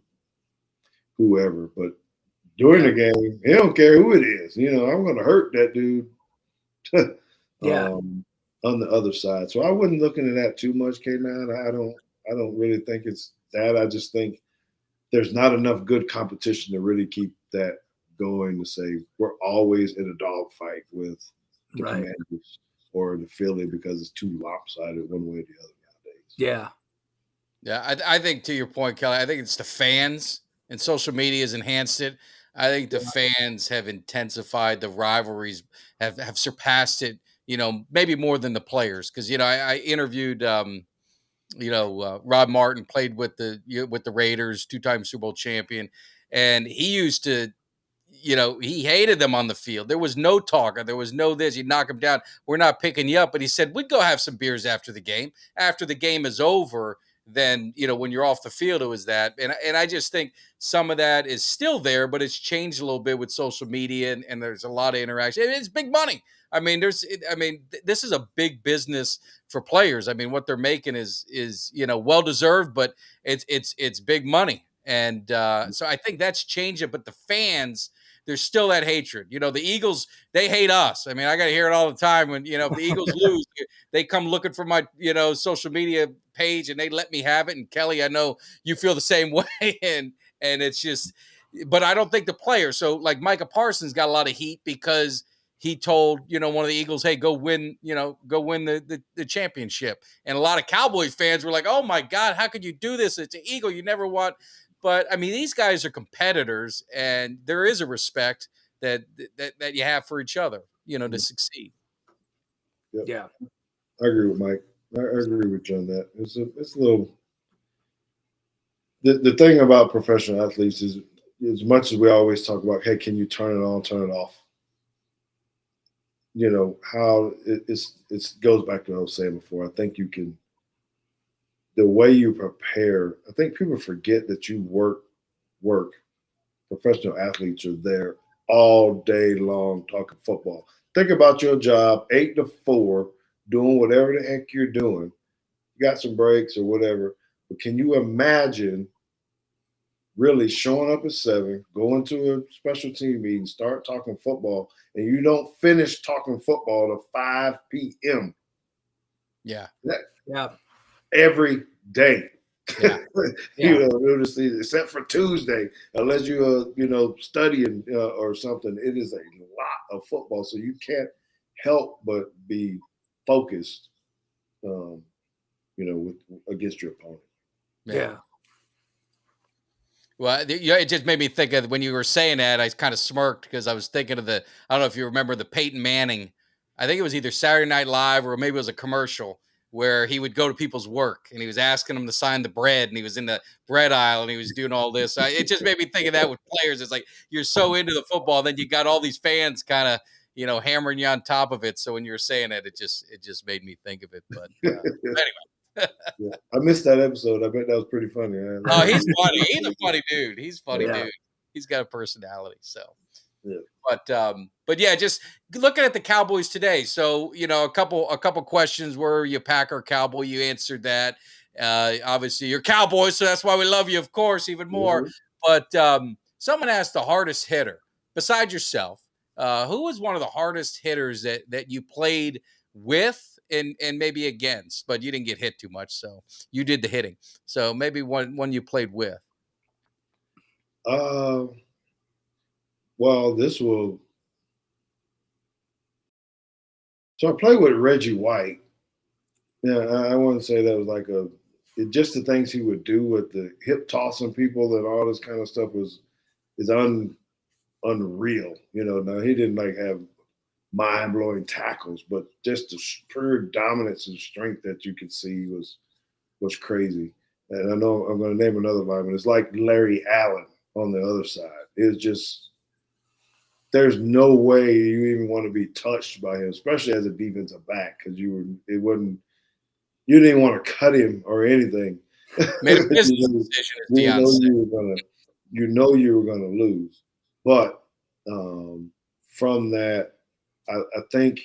whoever. But during the game, he don't care who it is. I'm going to hurt that dude on the other side. So I wasn't looking at that too much, K9. I don't really think it's that. I just think there's not enough good competition to really keep that going to say we're always in a dogfight with the Commanders or the Philly because it's too lopsided one way or the other nowadays. Yeah. Yeah, I think to your point, Kelly, I think it's the fans and social media has enhanced it. I think the fans have intensified the rivalries, have surpassed it, maybe more than the players. Because, I interviewed, Rob Martin, played with the Raiders, 2-time Super Bowl champion. And he used to, he hated them on the field. There was no talk. There was no this. He'd knock them down. We're not picking you up. But he said, we'd go have some beers after the game. After the game is over, then, when you're off the field, it was that. And I just think some of that is still there, but it's changed a little bit with social media, and there's a lot of interaction. It's big money. I mean, this is a big business for players. I mean, what they're making is well deserved, but it's big money. And so I think that's changed it. But the fans, there's still that hatred. The Eagles, they hate us. I mean, I got to hear it all the time when, if the Eagles lose, they come looking for my, social media page and they let me have it. And Kelly, I know you feel the same way. And it's just, but I don't think the players. So like Micah Parsons got a lot of heat because he told, one of the Eagles, hey, go win the championship. And a lot of Cowboys fans were like, oh my God, how could you do this? It's an Eagle. You never want. But I mean, these guys are competitors, and there is a respect that you have for each other, to succeed. Yep. Yeah, I agree with Mike. I agree with you on that. It's a little. The thing about professional athletes is, as much as we always talk about, hey, can you turn it on, turn it off? How it goes back to what I was saying before. I think you can. The way you prepare, I think people forget that you work. Professional athletes are there all day long talking football. Think about your job, 8 to 4, doing whatever the heck you're doing. You got some breaks or whatever. But can you imagine really showing up at 7, going to a special team meeting, start talking football, and you don't finish talking football till 5 p.m.? Yeah. yeah. Every day. Yeah. Except for Tuesday, unless you're studying or something. It is a lot of football, so you can't help but be focused against your opponent. Yeah. Well, it just made me think of, when you were saying that, I kind of smirked because I was thinking of I don't know if you remember the Peyton Manning. I think it was either Saturday Night Live or maybe it was a commercial where he would go to people's work and he was asking them to sign the bread, and he was in the bread aisle and he was doing all this. It just made me think of that with players. It's like, you're so into the football, then you got all these fans kind of, hammering you on top of it. So when you were saying that, it just made me think of it. But anyway. Yeah. I missed that episode. I bet that was pretty funny. Oh, he's funny. He's a funny dude. He's a funny dude. He's got a personality. So, yeah. But yeah, just looking at the Cowboys today. So, a couple questions. Were you Packer, Cowboy? You answered that. Obviously, you're Cowboys, so that's why we love you, of course, even more. Mm-hmm. But someone asked the hardest hitter besides yourself. Who was one of the hardest hitters that you played with and maybe against, but you didn't get hit too much, so you did the hitting. So maybe one you played with. Well, this will. So I played with Reggie White. Yeah, I wouldn't say that was like just the things he would do with the hip tossing people and all this kind of stuff is unreal. Now he didn't have mind-blowing tackles, but just the pure dominance and strength that you could see was crazy. And I know I'm going to name another lineman. It's like Larry Allen on the other side. It's just, there's no way you even want to be touched by him, especially as a defensive back, because you didn't even want to cut him or anything. Made a business decision as Deion said. You were going to lose. But from that, I think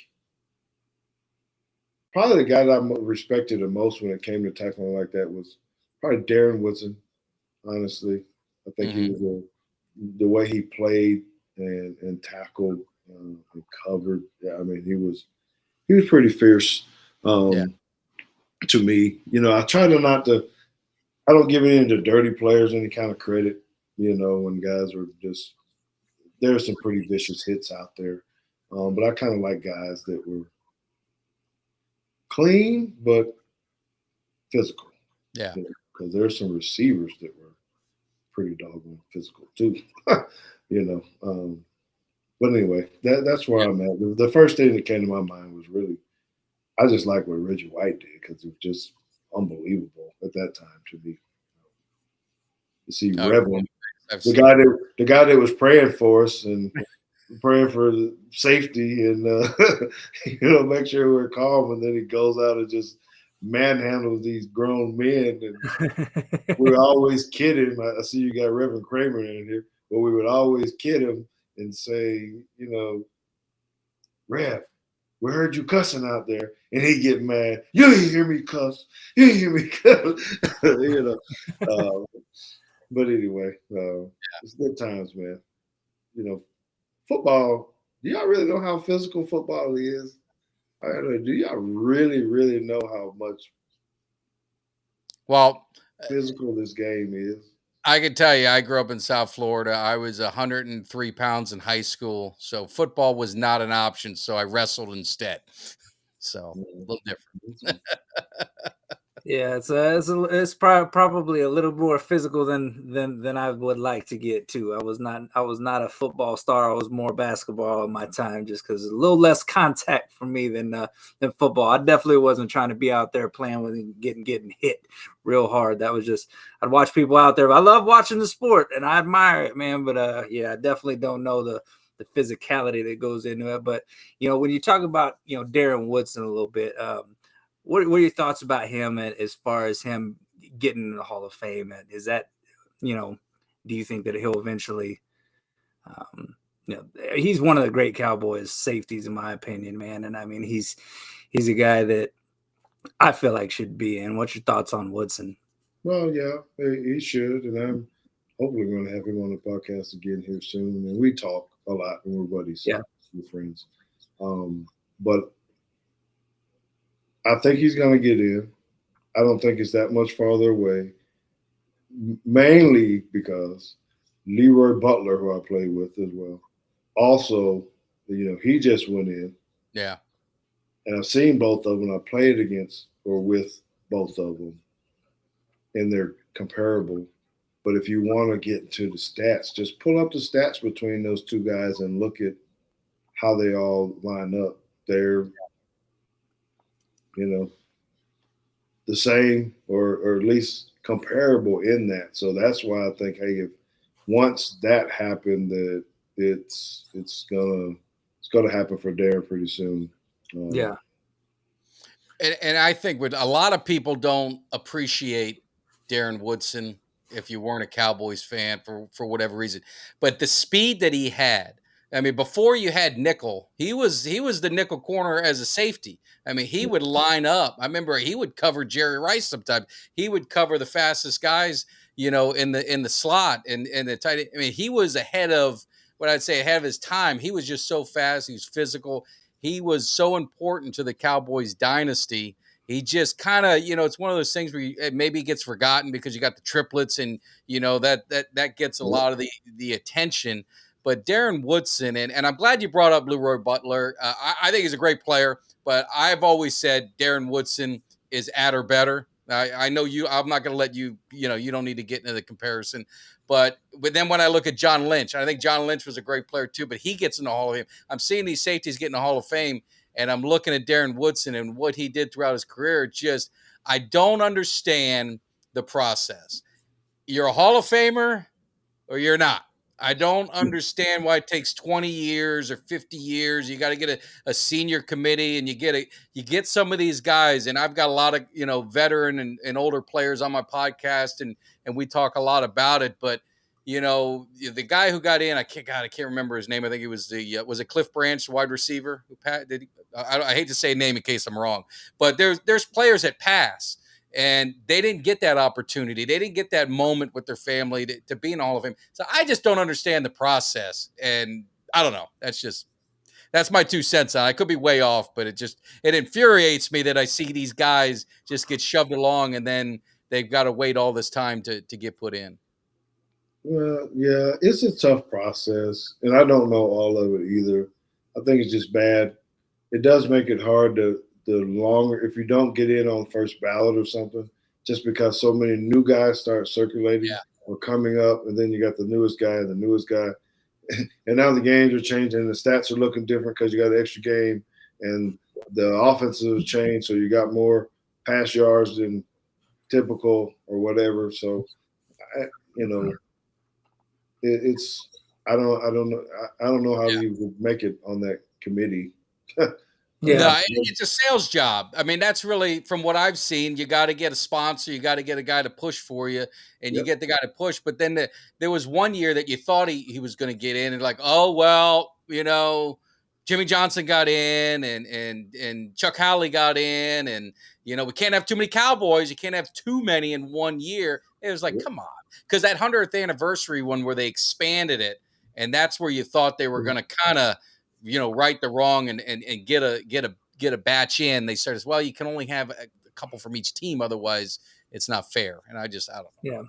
probably the guy that I respected the most when it came to tackling like that was probably Darren Woodson, honestly. I think he was the way he played and tackled and covered. Yeah, I mean, he was pretty fierce to me. I try I don't give any of the dirty players any kind of credit, when guys are just – there's some pretty vicious hits out there. But I kind of like guys that were clean but physical. Yeah. Because there's some receivers that were pretty doggone physical too. But anyway, that's where I'm at. The first thing that came to my mind was really, I just like what Reggie White did because it was just unbelievable at that time to be. To see the guy that was praying for us and praying for safety and make sure we're calm, and then he goes out and just manhandles these grown men. And we would always kid him. I see you got Reverend Kramer in here, but we would always kid him and say, Rev, we heard you cussing out there, and he'd get mad. You didn't hear me cuss. You didn't hear me cuss. But anyway, it's good times, man. Football. Do y'all really know how physical football is? I don't know, do y'all really, really know how much physical this game is? I can tell you, I grew up in South Florida. I was 103 pounds in high school, so football was not an option. So I wrestled instead. So a little different. Yeah, it's probably a little more physical than I would like to get to. I was not a football star. I was more basketball in my time, just because a little less contact for me than football. I definitely wasn't trying to be out there playing with and getting hit real hard. That was just, I'd watch people out there. I love watching the sport and I admire it, man. But I definitely don't know the physicality that goes into it. But when you talk about Darren Woodson a little bit. What are your thoughts about him as far as him getting in the Hall of Fame? And is that, do you think that he'll eventually, he's one of the great Cowboys safeties in my opinion, man. And I mean, he's a guy that I feel like should be in. What's your thoughts on Woodson? Well, yeah, he should. And I'm hopefully going to have him on the podcast again here soon. And we talk a lot and we're buddies. Yeah. We're friends. But I think he's going to get in. I don't think it's that much farther away, mainly because Leroy Butler, who I played with as well, also, he just went in. Yeah. And I've seen both of them. I played against or with both of them, and they're comparable. But if you want to get into the stats, just pull up the stats between those two guys and look at how they all line up. They're the same or at least comparable in that. So that's why I think, hey, if once that happened, that it's gonna happen for Darren pretty soon. Yeah. And I think a lot of people don't appreciate Darren Woodson if you weren't a Cowboys fan for whatever reason, but the speed that he had. I mean, before you had nickel, he was the nickel corner as a safety. I mean, he would line up. I remember he would cover Jerry Rice sometimes. He would cover the fastest guys, in the slot and the tight end. I mean, he was ahead of his time. He was just so fast. He was physical. He was so important to the Cowboys dynasty. He just kind of, it's one of those things where maybe gets forgotten because you got the triplets and, that gets a lot of the attention. But Darren Woodson, and I'm glad you brought up Leroy Butler. I think he's a great player, but I've always said Darren Woodson is at or better. I know I'm not going to let you, you don't need to get into the comparison. But then when I look at John Lynch, I think John Lynch was a great player too, but he gets in the Hall of Fame. I'm seeing these safeties get in the Hall of Fame, and I'm looking at Darren Woodson and what he did throughout his career. I don't understand the process. You're a Hall of Famer or you're not. I don't understand why it takes 20 years or 50 years. You got to get a senior committee, and you get some of these guys. And I've got a lot of, veteran and older players on my podcast, and we talk a lot about it. But, the guy who got in, I can't remember his name. I think it was was it Cliff Branch, wide receiver? I hate to say a name in case I'm wrong, but there's players that pass. And they didn't get that opportunity. They didn't get that moment with their family to be in the Hall of Fame. So I just don't understand the process. And I don't know. That's my 2 cents on it. I could be way off, but it infuriates me that I see these guys just get shoved along and then they've got to wait all this time to get put in. Well, yeah, it's a tough process. And I don't know all of it either. I think it's just bad. It does make it hard the longer, if you don't get in on first ballot or something, just because so many new guys start circulating or coming up, and then you got the newest guy and the newest guy. And now the games are changing, and the stats are looking different because you got an extra game, and the offenses have changed, so you got more pass yards than typical or whatever. So, it's I don't know how Yeah. you would make it on that committee. Yeah. No, it's a sales job. I mean, that's really from what I've seen. You got to get a sponsor. You got to get a guy to push for you, and you Yep. get the guy to push. But then there was one year that you thought he was going to get in, and like, oh well, Jimmy Johnson got in, and Chuck Howley got in, and we can't have too many Cowboys. You can't have too many in one year. It was like, Yep. come on, because that 100th anniversary one where they expanded it, and that's where you thought they were going to kind of right the wrong and get a batch in. They started, well, you can only have a couple from each team, otherwise it's not fair. And I don't know. Yeah.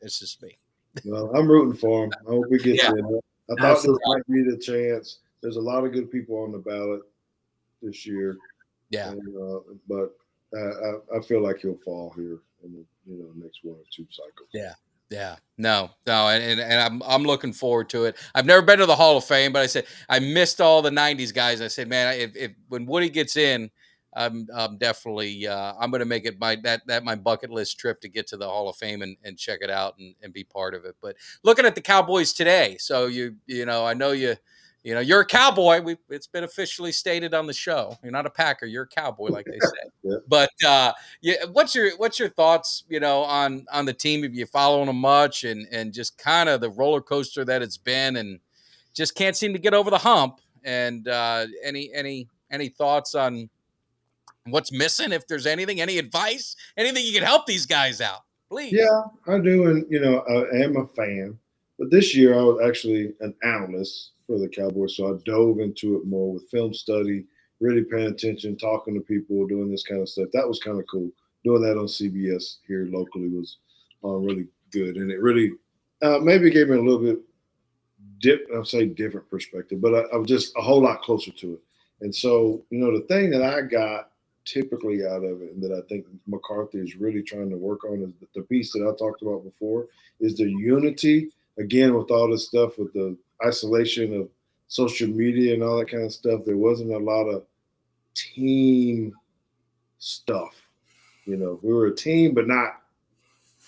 That's just me. Well, I'm rooting for him. I hope he gets Yeah. in. I thought this might be the chance. There's a lot of good people on the ballot this year. Yeah. And, but I feel like he'll fall here in the next 1 or 2 cycles. Yeah. No. And I'm looking forward to it. I've never been to the Hall of Fame, but I said I missed all the 90s guys. I said, man, if when Woody gets in, I'm definitely I'm going to make it my bucket list trip to get to the Hall of Fame and check it out and be part of it. But looking at the Cowboys today, so I know you're a Cowboy. It's been officially stated on the show. You're not a Packer. You're a Cowboy, like they said. Yeah. But what's your thoughts? On the team. Have you following them much, and just kind of the roller coaster that it's been, and just can't seem to get over the hump. And any thoughts on what's missing? If there's anything, any advice, anything you can help these guys out, please. Yeah, I do, and I am a fan. But this year, I was actually an analyst for the Cowboys, so I dove into it more with film study, really paying attention, talking to people, doing this kind of stuff. That was kind of cool. Doing that on CBS here locally was really good, and it really maybe gave me a little bit different perspective, but I was just a whole lot closer to it. And so, the thing that I got typically out of it, and that I think McCarthy is really trying to work on, is the piece that I talked about before, is the unity. Again, with all this stuff, with the isolation of social media and all that kind of stuff, there wasn't a lot of team stuff. We were a team, but not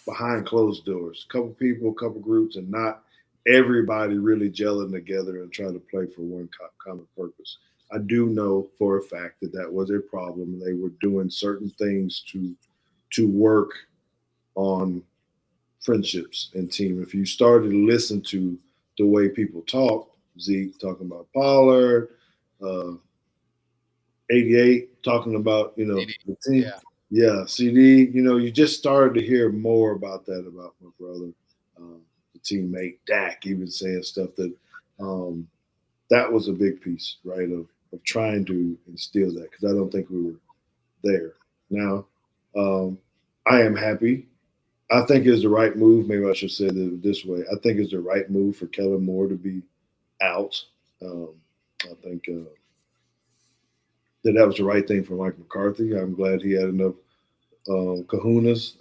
behind closed doors. A couple people, a couple groups, and not everybody really gelling together and trying to play for one common purpose. I do know for a fact that was a problem, and they were doing certain things to work on friendships and team. If you started to listen to the way people talk, Zeke talking about Pollard, 88 talking about the team. Yeah, CD. You just started to hear more about that about my brother, the teammate Dak, even saying stuff that that was a big piece, right, of trying to instill that, because I don't think we were there. Now, I am happy. I think it's the right move. Maybe I should say it this way. I think it's the right move for Kellen Moore to be out. I think that was the right thing for Mike McCarthy. I'm glad he had enough kahunas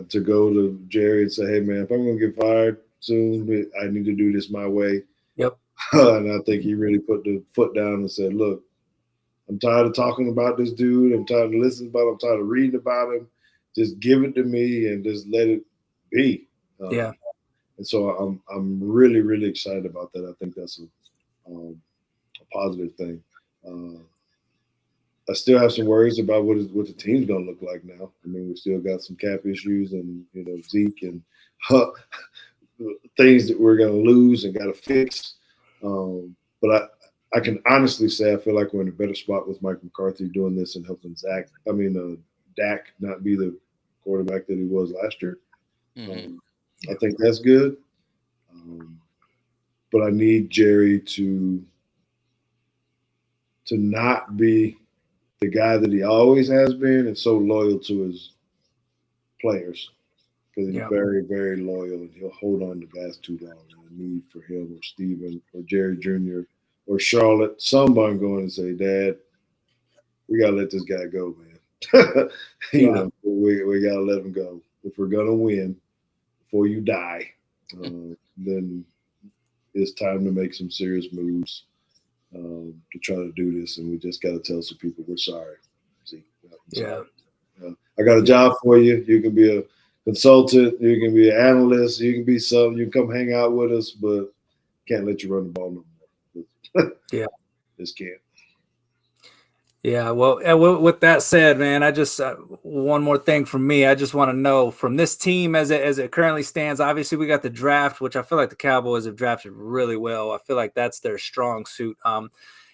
to go to Jerry and say, hey, man, if I'm going to get fired soon, I need to do this my way. Yep. And I think he really put the foot down and said, look, I'm tired of talking about this dude. I'm tired of listening about him. I'm tired of reading about him. Just give it to me and just let it be. Yeah. And so I'm really, really excited about that. I think that's a positive thing. I still have some worries about what the team's going to look like now. I mean, we still got some cap issues and, Zeke and things that we're going to lose and got to fix. But I can honestly say I feel like we're in a better spot with Mike McCarthy doing this and helping Dak not be the quarterback that he was last year. Mm-hmm. I think that's good. But I need Jerry to not be the guy that he always has been and so loyal to his players, because he's very, very loyal, and he'll hold on to guys too long. And the need for him or Steven or Jerry Jr. or Charlotte, someone going and say, Dad, we got to let this guy go, man. We got to let him go. If we're going to win before you die, then it's time to make some serious moves to try to do this. And we just got to tell some people we're sorry. I got a job for you. You can be a consultant, you can be an analyst, you can be something. You can come hang out with us, but can't let you run the ball no more. Yeah. Just can't. Yeah, well, with that said, man, I just one more thing from me. I just want to know from this team as it currently stands. Obviously, we got the draft, which I feel like the Cowboys have drafted really well. I feel like that's their strong suit.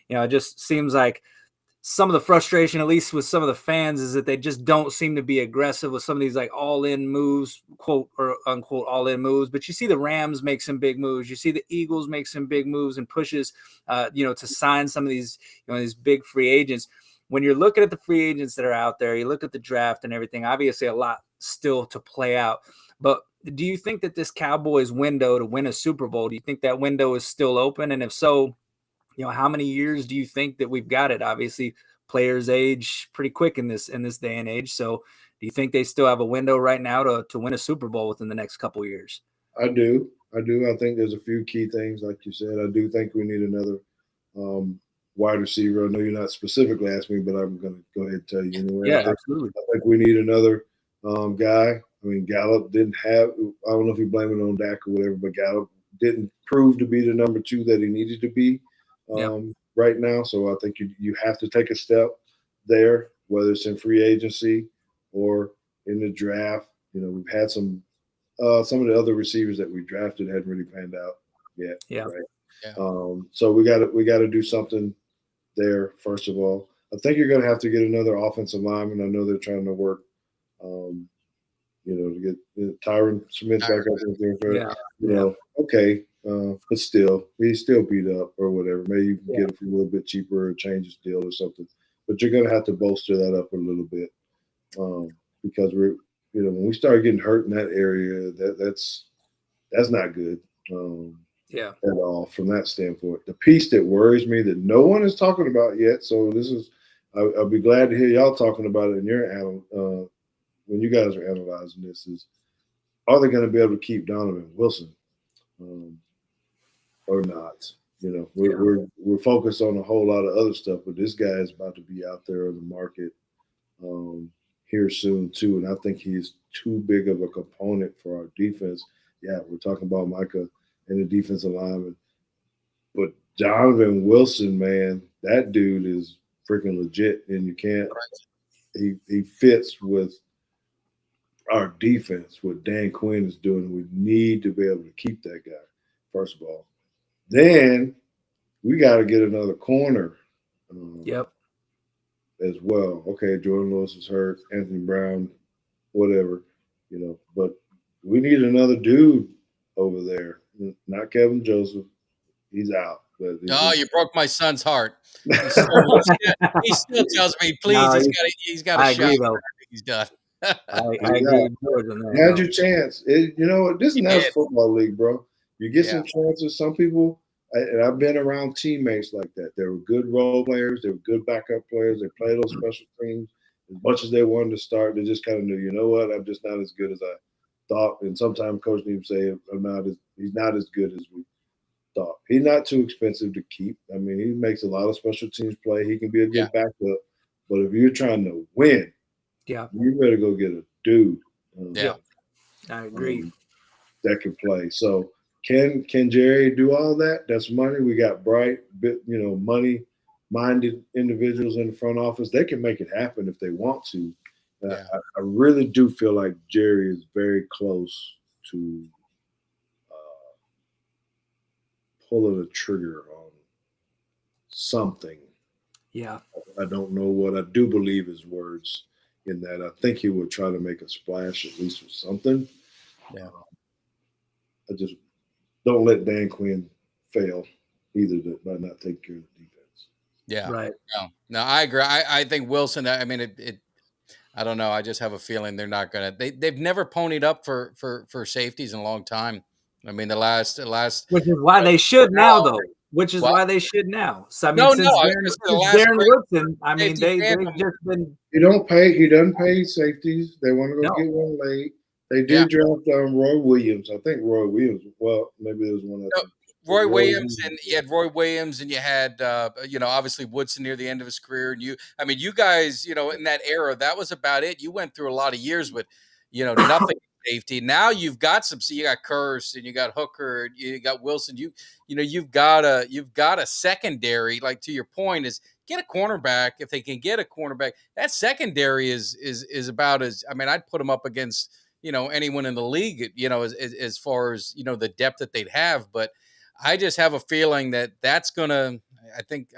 It just seems like some of the frustration, at least with some of the fans, is that they just don't seem to be aggressive with some of these like all-in moves, quote or unquote all-in moves. But you see the Rams make some big moves. You see the Eagles make some big moves and pushes, to sign some of these, these big free agents. When you're looking at the free agents that are out there, you look at the draft and everything, obviously a lot still to play out. But do you think that this Cowboys window to win a Super Bowl, do you think that window is still open? And if so, how many years do you think that we've got it? Obviously, players age pretty quick in this day and age. So do you think they still have a window right now to win a Super Bowl within the next couple of years? I do. I think there's a few key things, like you said. I do think we need another wide receiver. I know you're not specifically asking me, but I'm going to go ahead and tell you anyway. Yeah, absolutely. I think we need another guy. I mean, Gallup didn't have – I don't know if you blame it on Dak or whatever, but Gallup didn't prove to be the number 2 that he needed to be right now. So I think you have to take a step there, whether it's in free agency or in the draft. We've had some of the other receivers that we drafted hadn't really panned out yet. Yeah. Right. Yeah. So we got to do something there. First of all, I think you're going to have to get another offensive lineman. I know they're trying to work, to get Tyron Smith back up. Yeah. Okay. But still, he's still beat up or whatever. Maybe you can get it for a little bit cheaper or change his deal or something. But you're going to have to bolster that up a little bit because we're, when we start getting hurt in that area, that's not good at all from that standpoint. The piece that worries me that no one is talking about yet, so this is, I'll be glad to hear y'all talking about it in your when you guys are analyzing this, is are they going to be able to keep Donovan Wilson or not? We're focused on a whole lot of other stuff, but this guy is about to be out there in the market here soon too, and I think he's too big of a component for our defense. Yeah, we're talking about Micah and the defensive lineman, but Donovan Wilson, man, that dude is freaking legit, and you can't. He fits with our defense. What Dan Quinn is doing, we need to be able to keep that guy. First of all, then we got to get another corner. As well. Okay, Jordan Lewis is hurt, Anthony Brown, whatever, but we need another dude over there. Not Kevin Joseph. He's out. But you broke my son's heart. He still tells me, please, he's got a shot. He's done. I agree with George on that. You had your chance. This is not a football league, bro. You get some chances. Some people, and I've been around teammates like that. They were good role players. They were good backup players. They played those special teams as much as they wanted to start. They just kind of knew, you know what, I'm just not as good as I thought. And sometimes coach needs to say, he's not as good as we thought. He's not too expensive to keep. I mean, he makes a lot of special teams play. He can be a good backup. But if you're trying to win, you better go get a dude. I agree. That can play. So can Jerry do all that? That's money. We got bright, money-minded individuals in the front office. They can make it happen if they want to. I really do feel like Jerry is very close to pulling a trigger on something. Yeah. I don't know what. I do believe his words in that. I think he would try to make a splash at least with something. Yeah. I just don't let Dan Quinn fail either by not taking care of the defense. Yeah. Right. No, I agree. I think Wilson, I mean, I don't know. I just have a feeling they're not going to, they've never ponied up for safeties in a long time. I mean, the last, which is why they should now, though. Which is why they should now. So I mean, since Darren Woodson, I mean, they've just been. He doesn't pay safeties. They want to go get one late. They did draft Roy Williams. I think Roy Williams. Well, maybe there was one of them. Roy Williams, and you had Roy Williams, and you had obviously Woodson near the end of his career. And you guys, in that era, that was about it. You went through a lot of years with, nothing safety. Now you've got you got Curse and you got Hooker, you got Wilson. You've got a secondary. Like to your point, is get a cornerback if they can get a cornerback. That secondary is about as I'd put them up against anyone in the league. As far as the depth that they'd have, but I just have a feeling that that's gonna.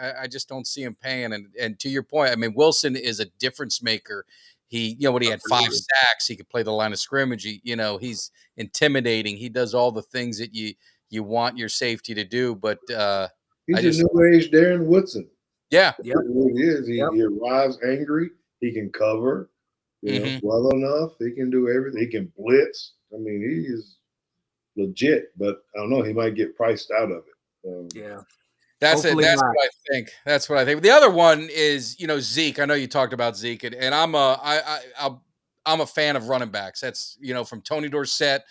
I just don't see him paying. And to your point, Wilson is a difference maker. He, when he had 5 sacks, he could play the line of scrimmage. He's intimidating. He does all the things that you want your safety to do. But he's a new age Darren Woodson. Yeah, He is. He arrives angry. He can cover, well enough. He can do everything. He can blitz. He is legit. But I don't know. He might get priced out of it. That's it. That's what I think. That's what I think. The other one is, Zeke. I know you talked about Zeke, and I'm a fan of running backs. That's from Tony Dorsett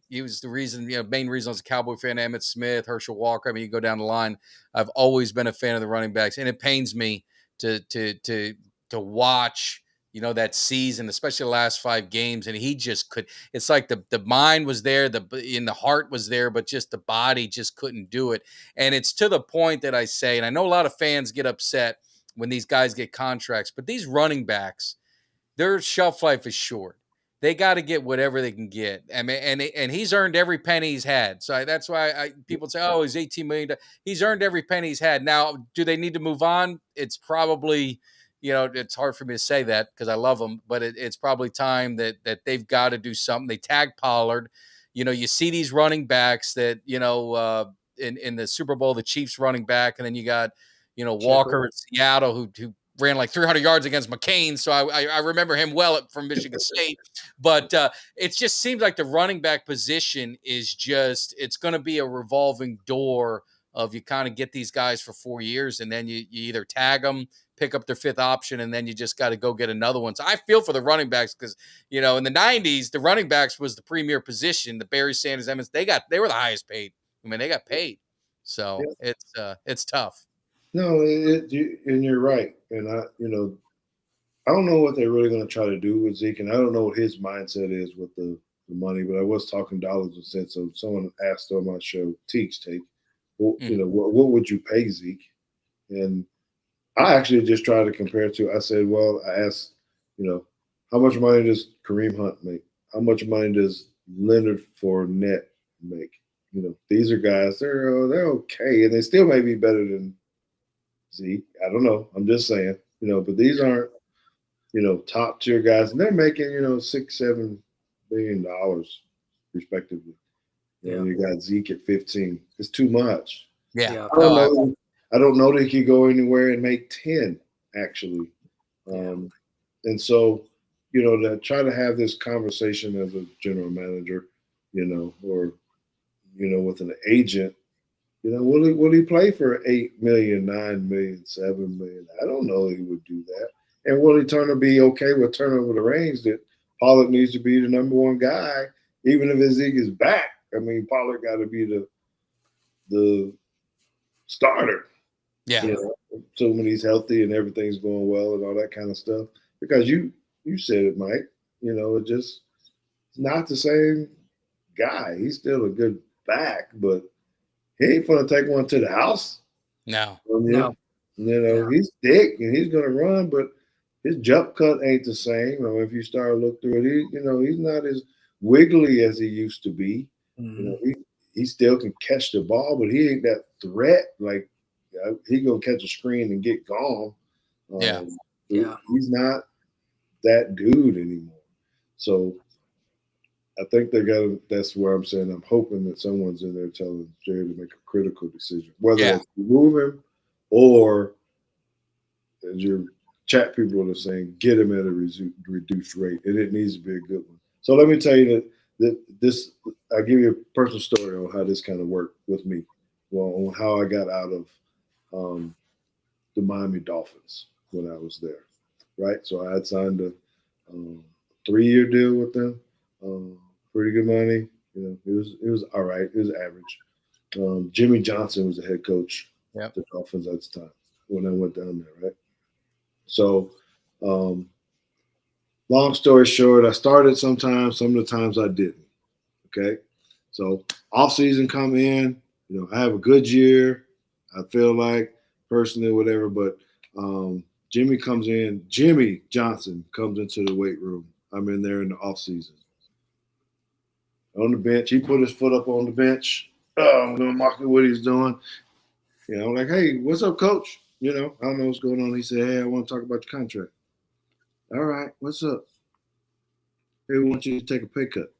he was the reason, main reason I was a Cowboy fan. Emmitt Smith, Herschel Walker. You go down the line. I've always been a fan of the running backs, and it pains me to watch. That season, especially the last 5 games, and he just could. It's like the mind was there, the heart was there, but just the body just couldn't do it. And it's to the point that I say, and I know a lot of fans get upset when these guys get contracts, but these running backs, their shelf life is short. They got to get whatever they can get. And he's earned every penny he's had. So that's why people say, oh, he's $18 million. He's earned every penny he's had. Now, do they need to move on? It's probably. It's hard for me to say that because I love them, but it's probably time that they've got to do something. They tag Pollard. You see these running backs that, in the Super Bowl, the Chiefs running back, and then you got, Walker in Seattle who ran like 300 yards against McCain. So I remember him well from Michigan State. But it just seems like the running back position is it's going to be a revolving door of you kind of get these guys for 4 years and then you either tag them, pick up their 5th option, and then you just got to go get another one. So I feel for the running backs because, in the 90s, the running backs was the premier position. The Barry Sanders, Emmons, they were the highest paid. They got paid. So it's tough. No, and you're right. And I don't know what they're really going to try to do with Zeke, and I don't know what his mindset is with the money, but I was talking dollars and cents. So someone asked on my show, Teague's Take, well, what would you pay Zeke? And I actually just tried to compare to. I said, well, I asked, how much money does Kareem Hunt make? How much money does Leonard Fournette make? These are guys. They're okay, and they still may be better than Zeke. I don't know. I'm just saying, but these aren't, top tier guys, and they're making, $6-7 billion respectively. You got Zeke at 15. It's too much. Yeah. I don't know that he could go anywhere and make 10, actually. And so, to try to have this conversation as a general manager, or, with an agent, will he play for $8 million, $9 million, $7 million? I don't know he would do that. And will he be okay with turning over the reins that Pollard needs to be the number 1 guy, even if Zeke is back? Pollard got to be the starter. Yeah. Assuming he's healthy and everything's going well and all that kind of stuff. Because you said it, Mike. It's not the same guy. He's still a good back, but he ain't gonna take one to the house. No. He's thick and he's gonna run, but his jump cut ain't the same. If you start to look through it, he's not as wiggly as he used to be. He still can catch the ball, but he ain't that threat. Like he gonna catch a screen and get gone. He's not that dude anymore. So I think that's where I'm saying I'm hoping that someone's in there telling Jerry to make a critical decision, whether it's remove him or, as your chat people are saying, get him at a reduced rate, and it needs to be a good one. So let me tell you that this, I'll give you a personal story on how this kind of worked with me, on how I got out of the Miami Dolphins when I was there, right? So I had signed a 3-year deal with them, pretty good money. It was all right. It was average. Jimmy Johnson was the head coach of the Dolphins at the time when I went down there, right? So long story short, I started sometimes, some of the times I didn't. Okay. So off season come in, I have a good year. I feel like personally, whatever, but Jimmy Johnson comes into the weight room. I'm in there in the off season. On the bench, he put his foot up on the bench. I'm gonna mark what he's doing. I'm like, hey, what's up, coach? I don't know what's going on. He said, hey, I want to talk about the contract. All right, what's up? Hey, we want you to take a pay cut.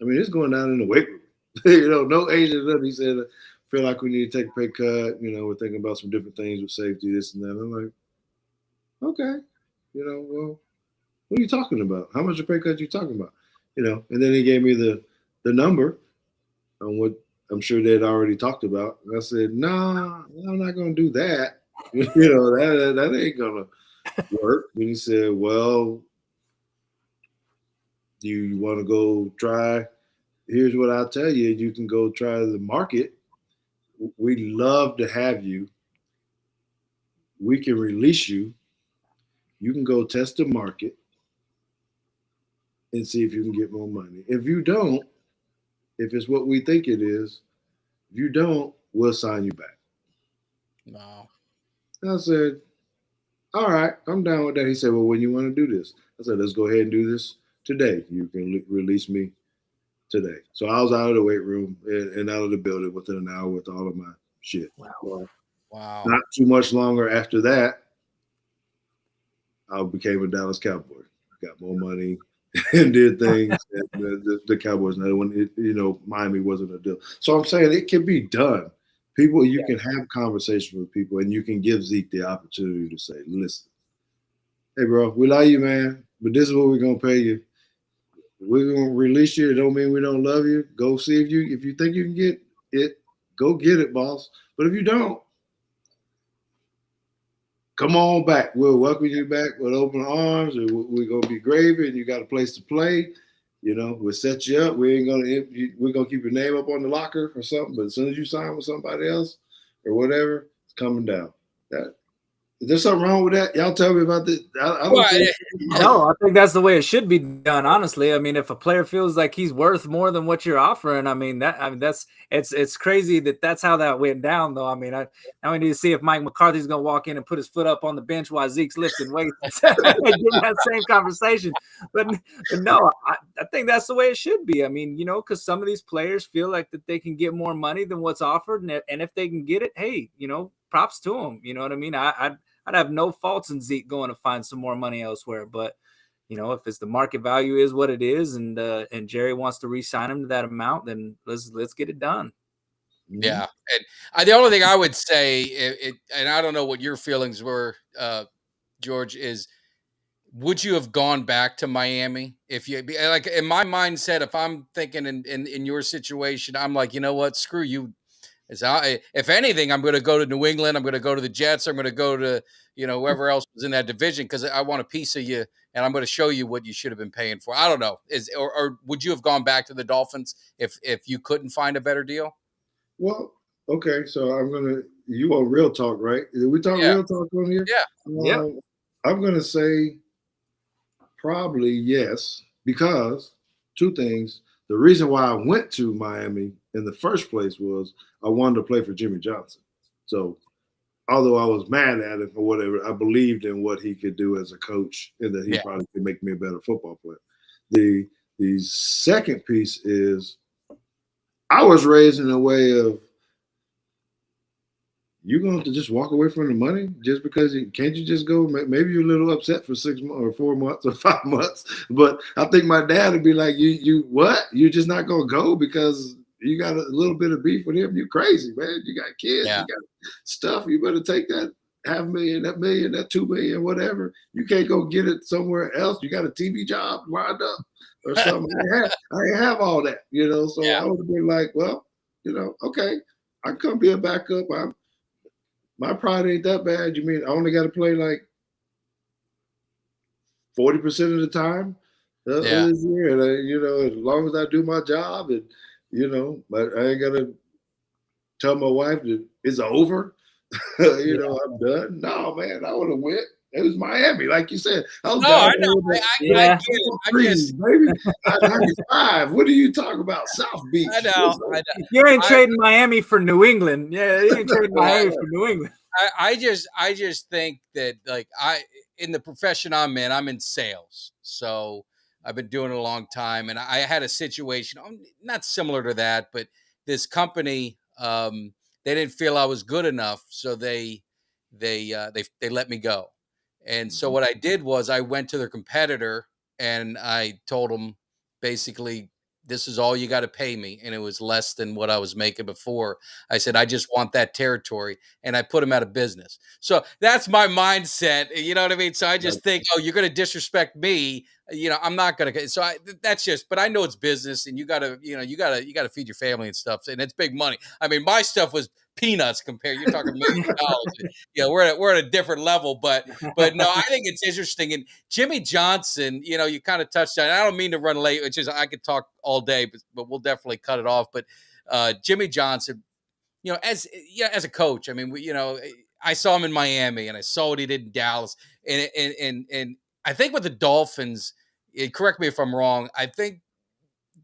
I mean, it's going down in the weight room. No agent. He said, I feel like we need to take a pay cut. We're thinking about some different things with safety, this and that. I'm like, okay. Well, what are you talking about? How much a pay cut are you talking about? And then he gave me the number on what I'm sure they'd already talked about. And I said, nah, I'm not going to do that. That ain't going to work. And he said, well, you want to go try? Here's what I'll tell you. You can go try the market. We'd love to have you. We can release you. You can go test the market and see if you can get more money. If you don't, if it's what we think it is, if you don't, we'll sign you back. Wow. I said, all right, I'm down with that. He said, well, when you want to do this? I said, let's go ahead and do this today. You can release me today. So I was out of the weight room and out of the building within an hour with all of my shit. Wow. Wow. Not too much longer after that, I became a Dallas Cowboy. Got more money and did things. And the Cowboys, when Miami wasn't a deal. So I'm saying it can be done. People, you can have conversations with people, and you can give Zeke the opportunity to say, listen, hey, bro, we love you, man, but this is what we're going to pay you. We're going to release you. It don't mean we don't love you. Go see if you think you can get it, go get it, boss. But if you don't, come on back. We'll welcome you back with open arms, and we're going to be gravy, and you got a place to play. We'll set you up. We're gonna keep your name up on the locker or something. But as soon as you sign with somebody else or whatever, it's coming down. Is there something wrong with that? Y'all tell me about this. No, I think that's the way it should be done. Honestly, I mean, if a player feels like he's worth more than what you're offering, it's crazy that's how that went down. Though, I mean, now we need to see if Mike McCarthy's gonna walk in and put his foot up on the bench while Zeke's lifting weights and get that same conversation. But no, I think that's the way it should be. I mean, because some of these players feel like that they can get more money than what's offered, and if they can get it, hey, props to them. You know what I mean? I'd have no faults in Zeke going to find some more money elsewhere. But, if it's the market value is what it is, and Jerry wants to re-sign him to that amount, then let's get it done. Yeah. And the only thing I would say, and I don't know what your feelings were, George, is would you have gone back to Miami if you like in my mindset? If I'm thinking in your situation, I'm like, you know what, screw you. If anything, I'm going to go to New England. I'm going to go to the Jets. I'm going to go to whoever else was in that division because I want a piece of you, and I'm going to show you what you should have been paying for. I don't know. Or would you have gone back to the Dolphins if you couldn't find a better deal? Well, okay. So you want real talk, right? Did we talk real talk on here? Yeah. I'm going to say probably yes, because two things. The reason why I went to Miami in the first place was I wanted to play for Jimmy Johnson. So although I was mad at him or whatever, I believed in what he could do as a coach and that he probably could make me a better football player. The second piece is I was raised in a way of you're going to just walk away from the money just because can't you just go? Maybe you're a little upset for 6 months or 4 months or 5 months, but I think my dad would be like, you what? You're just not going to go because you got a little bit of beef with him? You're crazy, man. You got kids, you got stuff. You better take that $500,000, that $1 million, that $2 million, whatever. You can't go get it somewhere else. You got a TV job lined up or something. I ain't have all that, So I would have been like, well, okay, I can come be a backup. My pride ain't that bad. You mean I only got to play like 40% of the time this year? And, as long as I do my job and, but I ain't got to tell my wife that it's over. I'm done. No, man, I would have went It was Miami, like you said. I was No, down I there know. with I the get Yeah. it. I trees, just, baby. 95. What are you talking about? South Beach. I know. I know. You ain't I- trading Miami for New England. Yeah, you ain't trading Miami Right. for New England. I just think that, like, in the profession I'm in, I'm in sales. So I've been doing it a long time. And I had a situation, not similar to that, but this company, they didn't feel I was good enough. So they let me go. And so what I did was I went to their competitor and I told them basically, this is all you got to pay me. And it was less than what I was making before. I said, I just want that territory, and I put him out of business. So that's my mindset. You know what I mean? So I just think, oh, you're going to disrespect me. I'm not going to. So that's just, but I know it's business, and you got to, you got to feed your family and stuff. And it's big money. I mean, my stuff was peanuts compared. You're talking millions of dollars. We're at a different level, but no, I think it's interesting. And Jimmy Johnson, you kind of touched on. I don't mean to run late, which is I could talk all day, but we'll definitely cut it off. But Jimmy Johnson, as a coach, I mean, I saw him in Miami and I saw what he did in Dallas, and I think with the Dolphins, correct me if I'm wrong, I think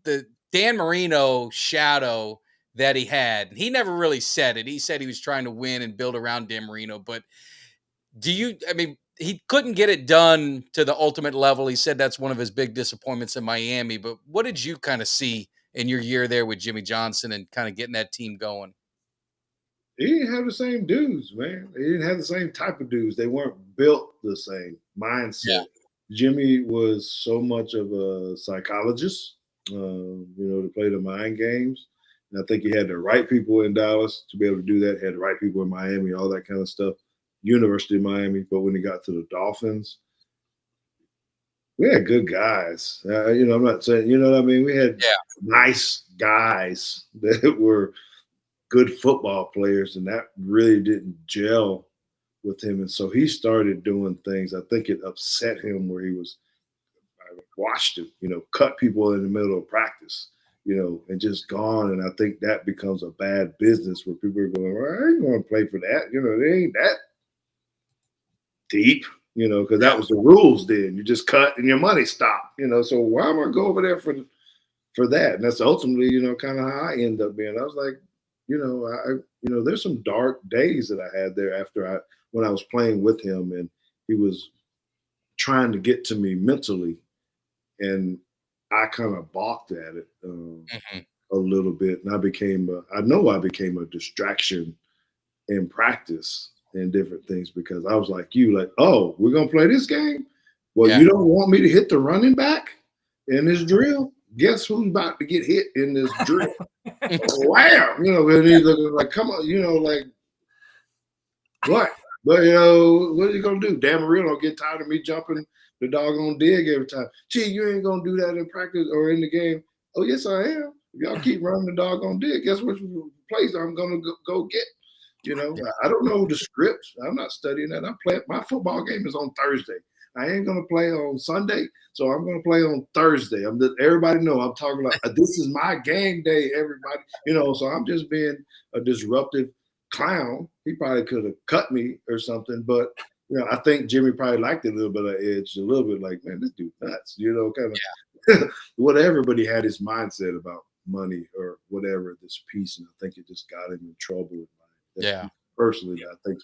the Dan Marino shadow that he had, he never really said it. He said he was trying to win and build around Dan Marino, but I mean, he couldn't get it done to the ultimate level. He said that's one of his big disappointments in Miami. But what did you kind of see in your year there with Jimmy Johnson and kind of getting that team going? He didn't have the same dudes, man. He didn't have the same type of dudes. They weren't built the same mindset. Yeah. Jimmy was so much of a psychologist, to play the mind games. And I think he had the right people in Dallas to be able to do that. Had the right people in Miami, all that kind of stuff. University of Miami, but when he got to the Dolphins, we had good guys. I'm not saying, you know what I mean? We had nice guys that were good football players, and that really didn't gel with him. And so he started doing things. I think it upset him where I watched him, cut people in the middle of practice, and just gone. And I think that becomes a bad business where people are going, well, I ain't going to play for that. They ain't that deep, because that was the rules then. You just cut and your money stopped, so why am I going to go over there for that? And that's ultimately, kind of how I end up being. I was like, there's some dark days that I had there when I was playing with him, and he was trying to get to me mentally, and I kind of balked at it a little bit, and I became a distraction in practice and different things because I was like, oh, we're gonna play this game. Well, you don't want me to hit the running back in this drill? Guess who's about to get hit in this drill? Wow, and he's looking like, come on, like what? But what are you gonna do? Dan Marino get tired of me jumping the doggone dig every time. Gee, you ain't gonna do that in practice or in the game. Oh, yes, I am. If y'all keep running the doggone dig, guess which plays I'm gonna go get. I don't know the scripts. I'm not studying that. I'm playing. My football game is on Thursday. I ain't gonna play on Sunday, so I'm gonna play on Thursday. Everybody know I'm talking about this is my game day. Everybody, so I'm just being a disruptive clown. He probably could have cut me or something, but I think Jimmy probably liked it a little bit of edge, a little bit like, man, this dude nuts, kind of whatever. But he had his mindset about money or whatever this piece, and I think it just got him in trouble. Personally, I think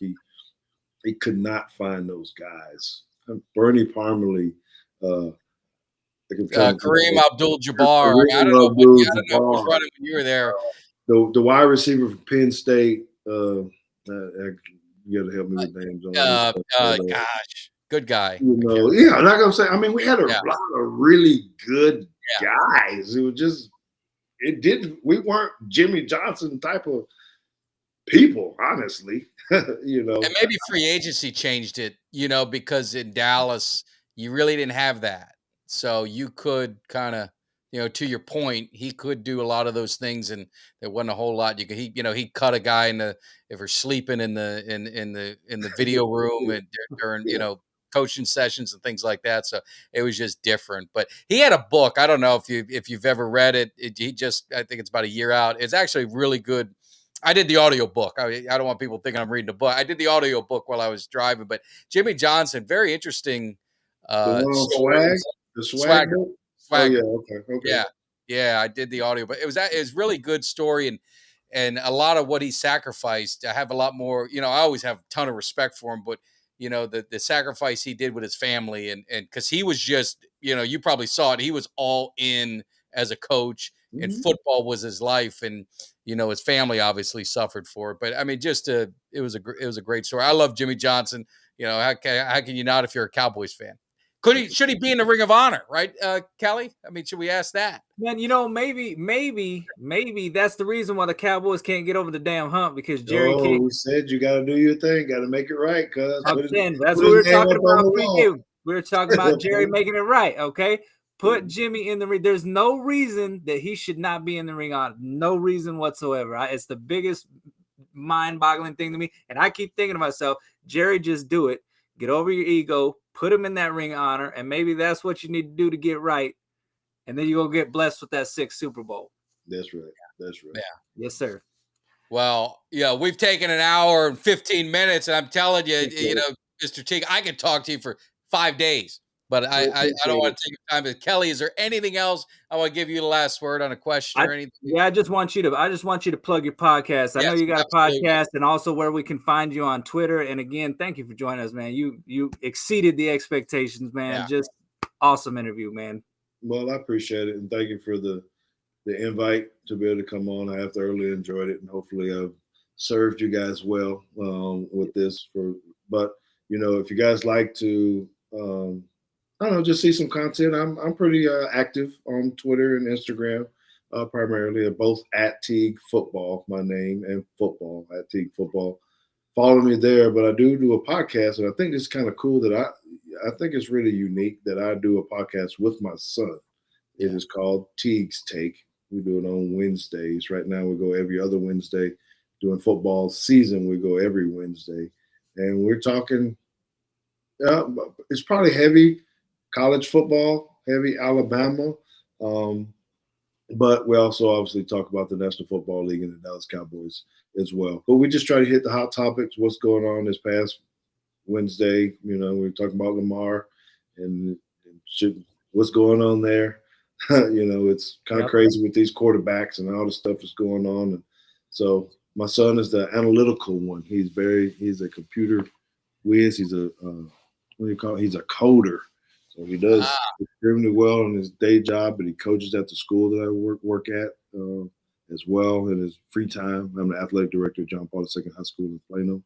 he could not find those guys. Bernie Parmalee, Kareem Abdul-Jabbar. I don't know who was running when you were there. The wide receiver from Penn State. You got to help me with names. Gosh, good guy. I'm not gonna say. I mean, we had a lot of really good guys. It was just we weren't Jimmy Johnson type of people, honestly. And maybe free agency changed it, because in Dallas you really didn't have that, so you could kind of, to your point, he could do a lot of those things, and there wasn't a whole lot. He cut a guy if we're sleeping in the video room and during coaching sessions and things like that. So it was just different. But he had a book. I don't know if you've ever read it. I think it's about a year out. It's actually really good. I did the audio book. I don't want people thinking I'm reading a book. I did the audio book while I was driving, but Jimmy Johnson, very interesting The one on swag, stories. the swag Swagger. book. Oh Swagger. yeah, okay. Yeah. Yeah, I did the audio, but it was really good story, and a lot of what he sacrificed. I have a lot more, I always have a ton of respect for him, but the sacrifice he did with his family and because he was just, you probably saw it, he was all in as a coach, and football was his life, and his family obviously suffered for it. But I mean, it was a great story. I love Jimmy Johnson. How can you not if you're a Cowboys fan? Should he be in the Ring of Honor, right, Kelly? I mean, should we ask that? Man, maybe that's the reason why the Cowboys can't get over the damn hump, because Jerry King. We said you got to do your thing, got to make it right, cuz. That's what we were talking about pregame. We were talking about Jerry making it right. Okay, put Jimmy in the ring. There's no reason that he should not be in the ring on. No reason whatsoever. It's the biggest mind-boggling thing to me, and I keep thinking to myself, Jerry, just do it. Get over your ego. Put him in that Ring of Honor, and maybe that's what you need to do to get right. And then you're going to get blessed with that 6th Super Bowl. That's right. That's right. Yeah. Yes, sir. Well, we've taken an hour and 15 minutes, and I'm telling you, Mr. Teague, I could talk to you for 5 days, but I don't want to take time. But Kelly, is there anything else? I want to give you the last word on a question or anything. Yeah, I just want you to plug your podcast. I know you got a podcast, and also where we can find you on Twitter. And again, thank you for joining us, man. You exceeded the expectations, man. Yeah. Just awesome interview, man. Well, I appreciate it, and thank you for the invite to be able to come on. I have thoroughly enjoyed it, and hopefully I've served you guys well with this. But if you guys like to, I don't know, just see some content. I'm pretty active on Twitter and Instagram, primarily. Both at Teague Football, my name, and football at Teague Football. Follow me there. But I do a podcast, and I think it's kind of cool that I think it's really unique that I do a podcast with my son. It is called Teague's Take. We do it on Wednesdays. Right now we go every other Wednesday. During football season, we go every Wednesday. And we're talking, it's probably heavy college football, heavy Alabama. But we also obviously talk about the National Football League and the Dallas Cowboys as well. But we just try to hit the hot topics, what's going on this past Wednesday. We were talking about Lamar and what's going on there. It's kind of crazy with these quarterbacks and all the stuff that's going on. And so my son is the analytical one. He's a computer whiz. He's a he's a coder. So he does extremely well in his day job, but he coaches at the school that I work at as well in his free time. I'm the athletic director at John Paul II High School in Plano.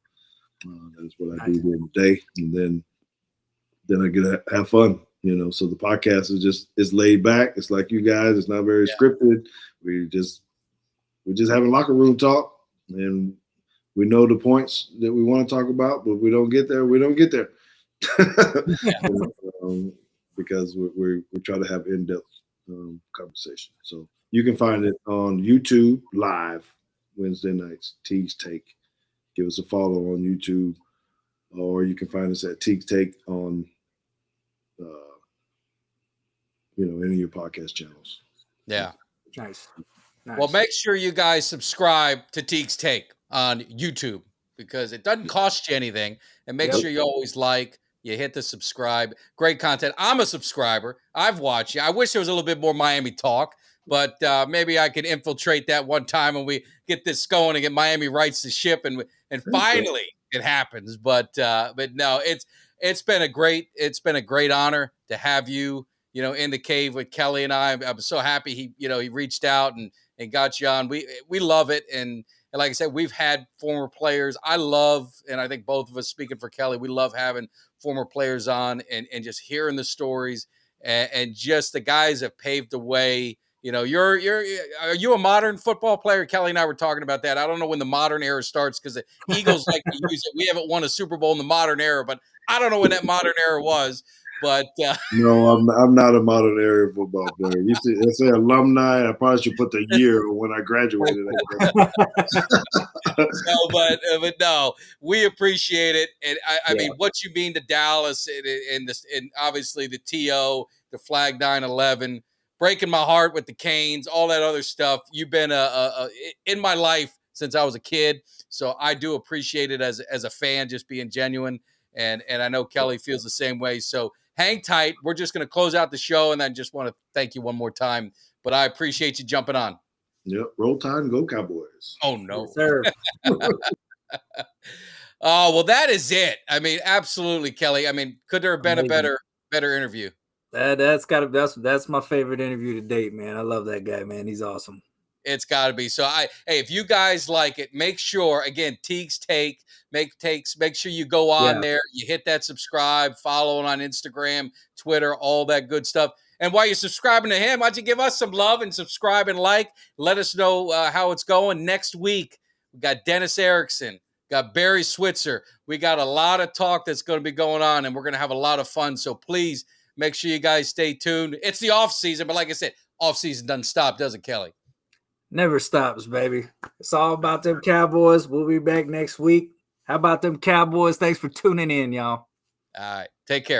That is what I do during the day, and then I get to have fun. So the podcast is laid back. It's like you guys. It's not very scripted. We're just having locker room talk, and we know the points that we want to talk about, but we don't get there. Because we try to have in-depth conversation. So you can find it on YouTube live Wednesday nights. Teague's Take. Give us a follow on YouTube, or you can find us at Teague's Take on any of your podcast channels. Yeah. Nice. Well, make sure you guys subscribe to Teague's Take on YouTube, because it doesn't cost you anything. And make sure you always you hit the subscribe. Great content. I'm a subscriber. I've watched you. I wish there was a little bit more Miami talk, but maybe I could infiltrate that one time when we get this going and get Miami rights to ship, and finally it happens. But no, it's been a great honor to have you, in the cave with Kelly and I. I'm so happy he reached out and got you on. We love it. And like I said, we've had former players. I love, and I think both of us, speaking for Kelly, we love having former players on and just hearing the stories and just the guys have paved the way. Are you a modern football player? Kelly and I were talking about that. I don't know when the modern era starts, because the Eagles like to use it. We haven't won a Super Bowl in the modern era, but I don't know when that modern era was. But no, I'm not a modern era football player. You say alumni. I probably should put the year when I graduated. No, but no, we appreciate it, and I mean, what you mean to Dallas and obviously the TO, the Flag 9/11, breaking my heart with the Canes, all that other stuff. You've been in my life since I was a kid. So I do appreciate it as a fan, just being genuine. And I know Kelly feels the same way. So hang tight. We're just going to close out the show, and I just want to thank you one more time. But I appreciate you jumping on. Yep. Roll Tide and go Cowboys. Oh, no. Yes, sir. Oh, well, that is it. I mean, absolutely, Kelly. I mean, could there have been Amazing. a better interview? That's my favorite interview to date, man. I love that guy, man. He's awesome. It's got to be. So hey, if you guys like it, make sure, again, Teague's Take, make sure you go on there, you hit that subscribe, follow it on Instagram, Twitter, all that good stuff. And while you're subscribing to him, why don't you give us some love and subscribe and like, let us know how it's going. Next week, we got Dennis Erickson, got Barry Switzer. We got a lot of talk that's going to be going on, and we're going to have a lot of fun. So please make sure you guys stay tuned. It's the off season, but like I said, off season doesn't stop, does it, Kelly? Never stops, baby. It's all about them Cowboys. We'll be back next week. How about them Cowboys? Thanks for tuning in, y'all. All right. Take care.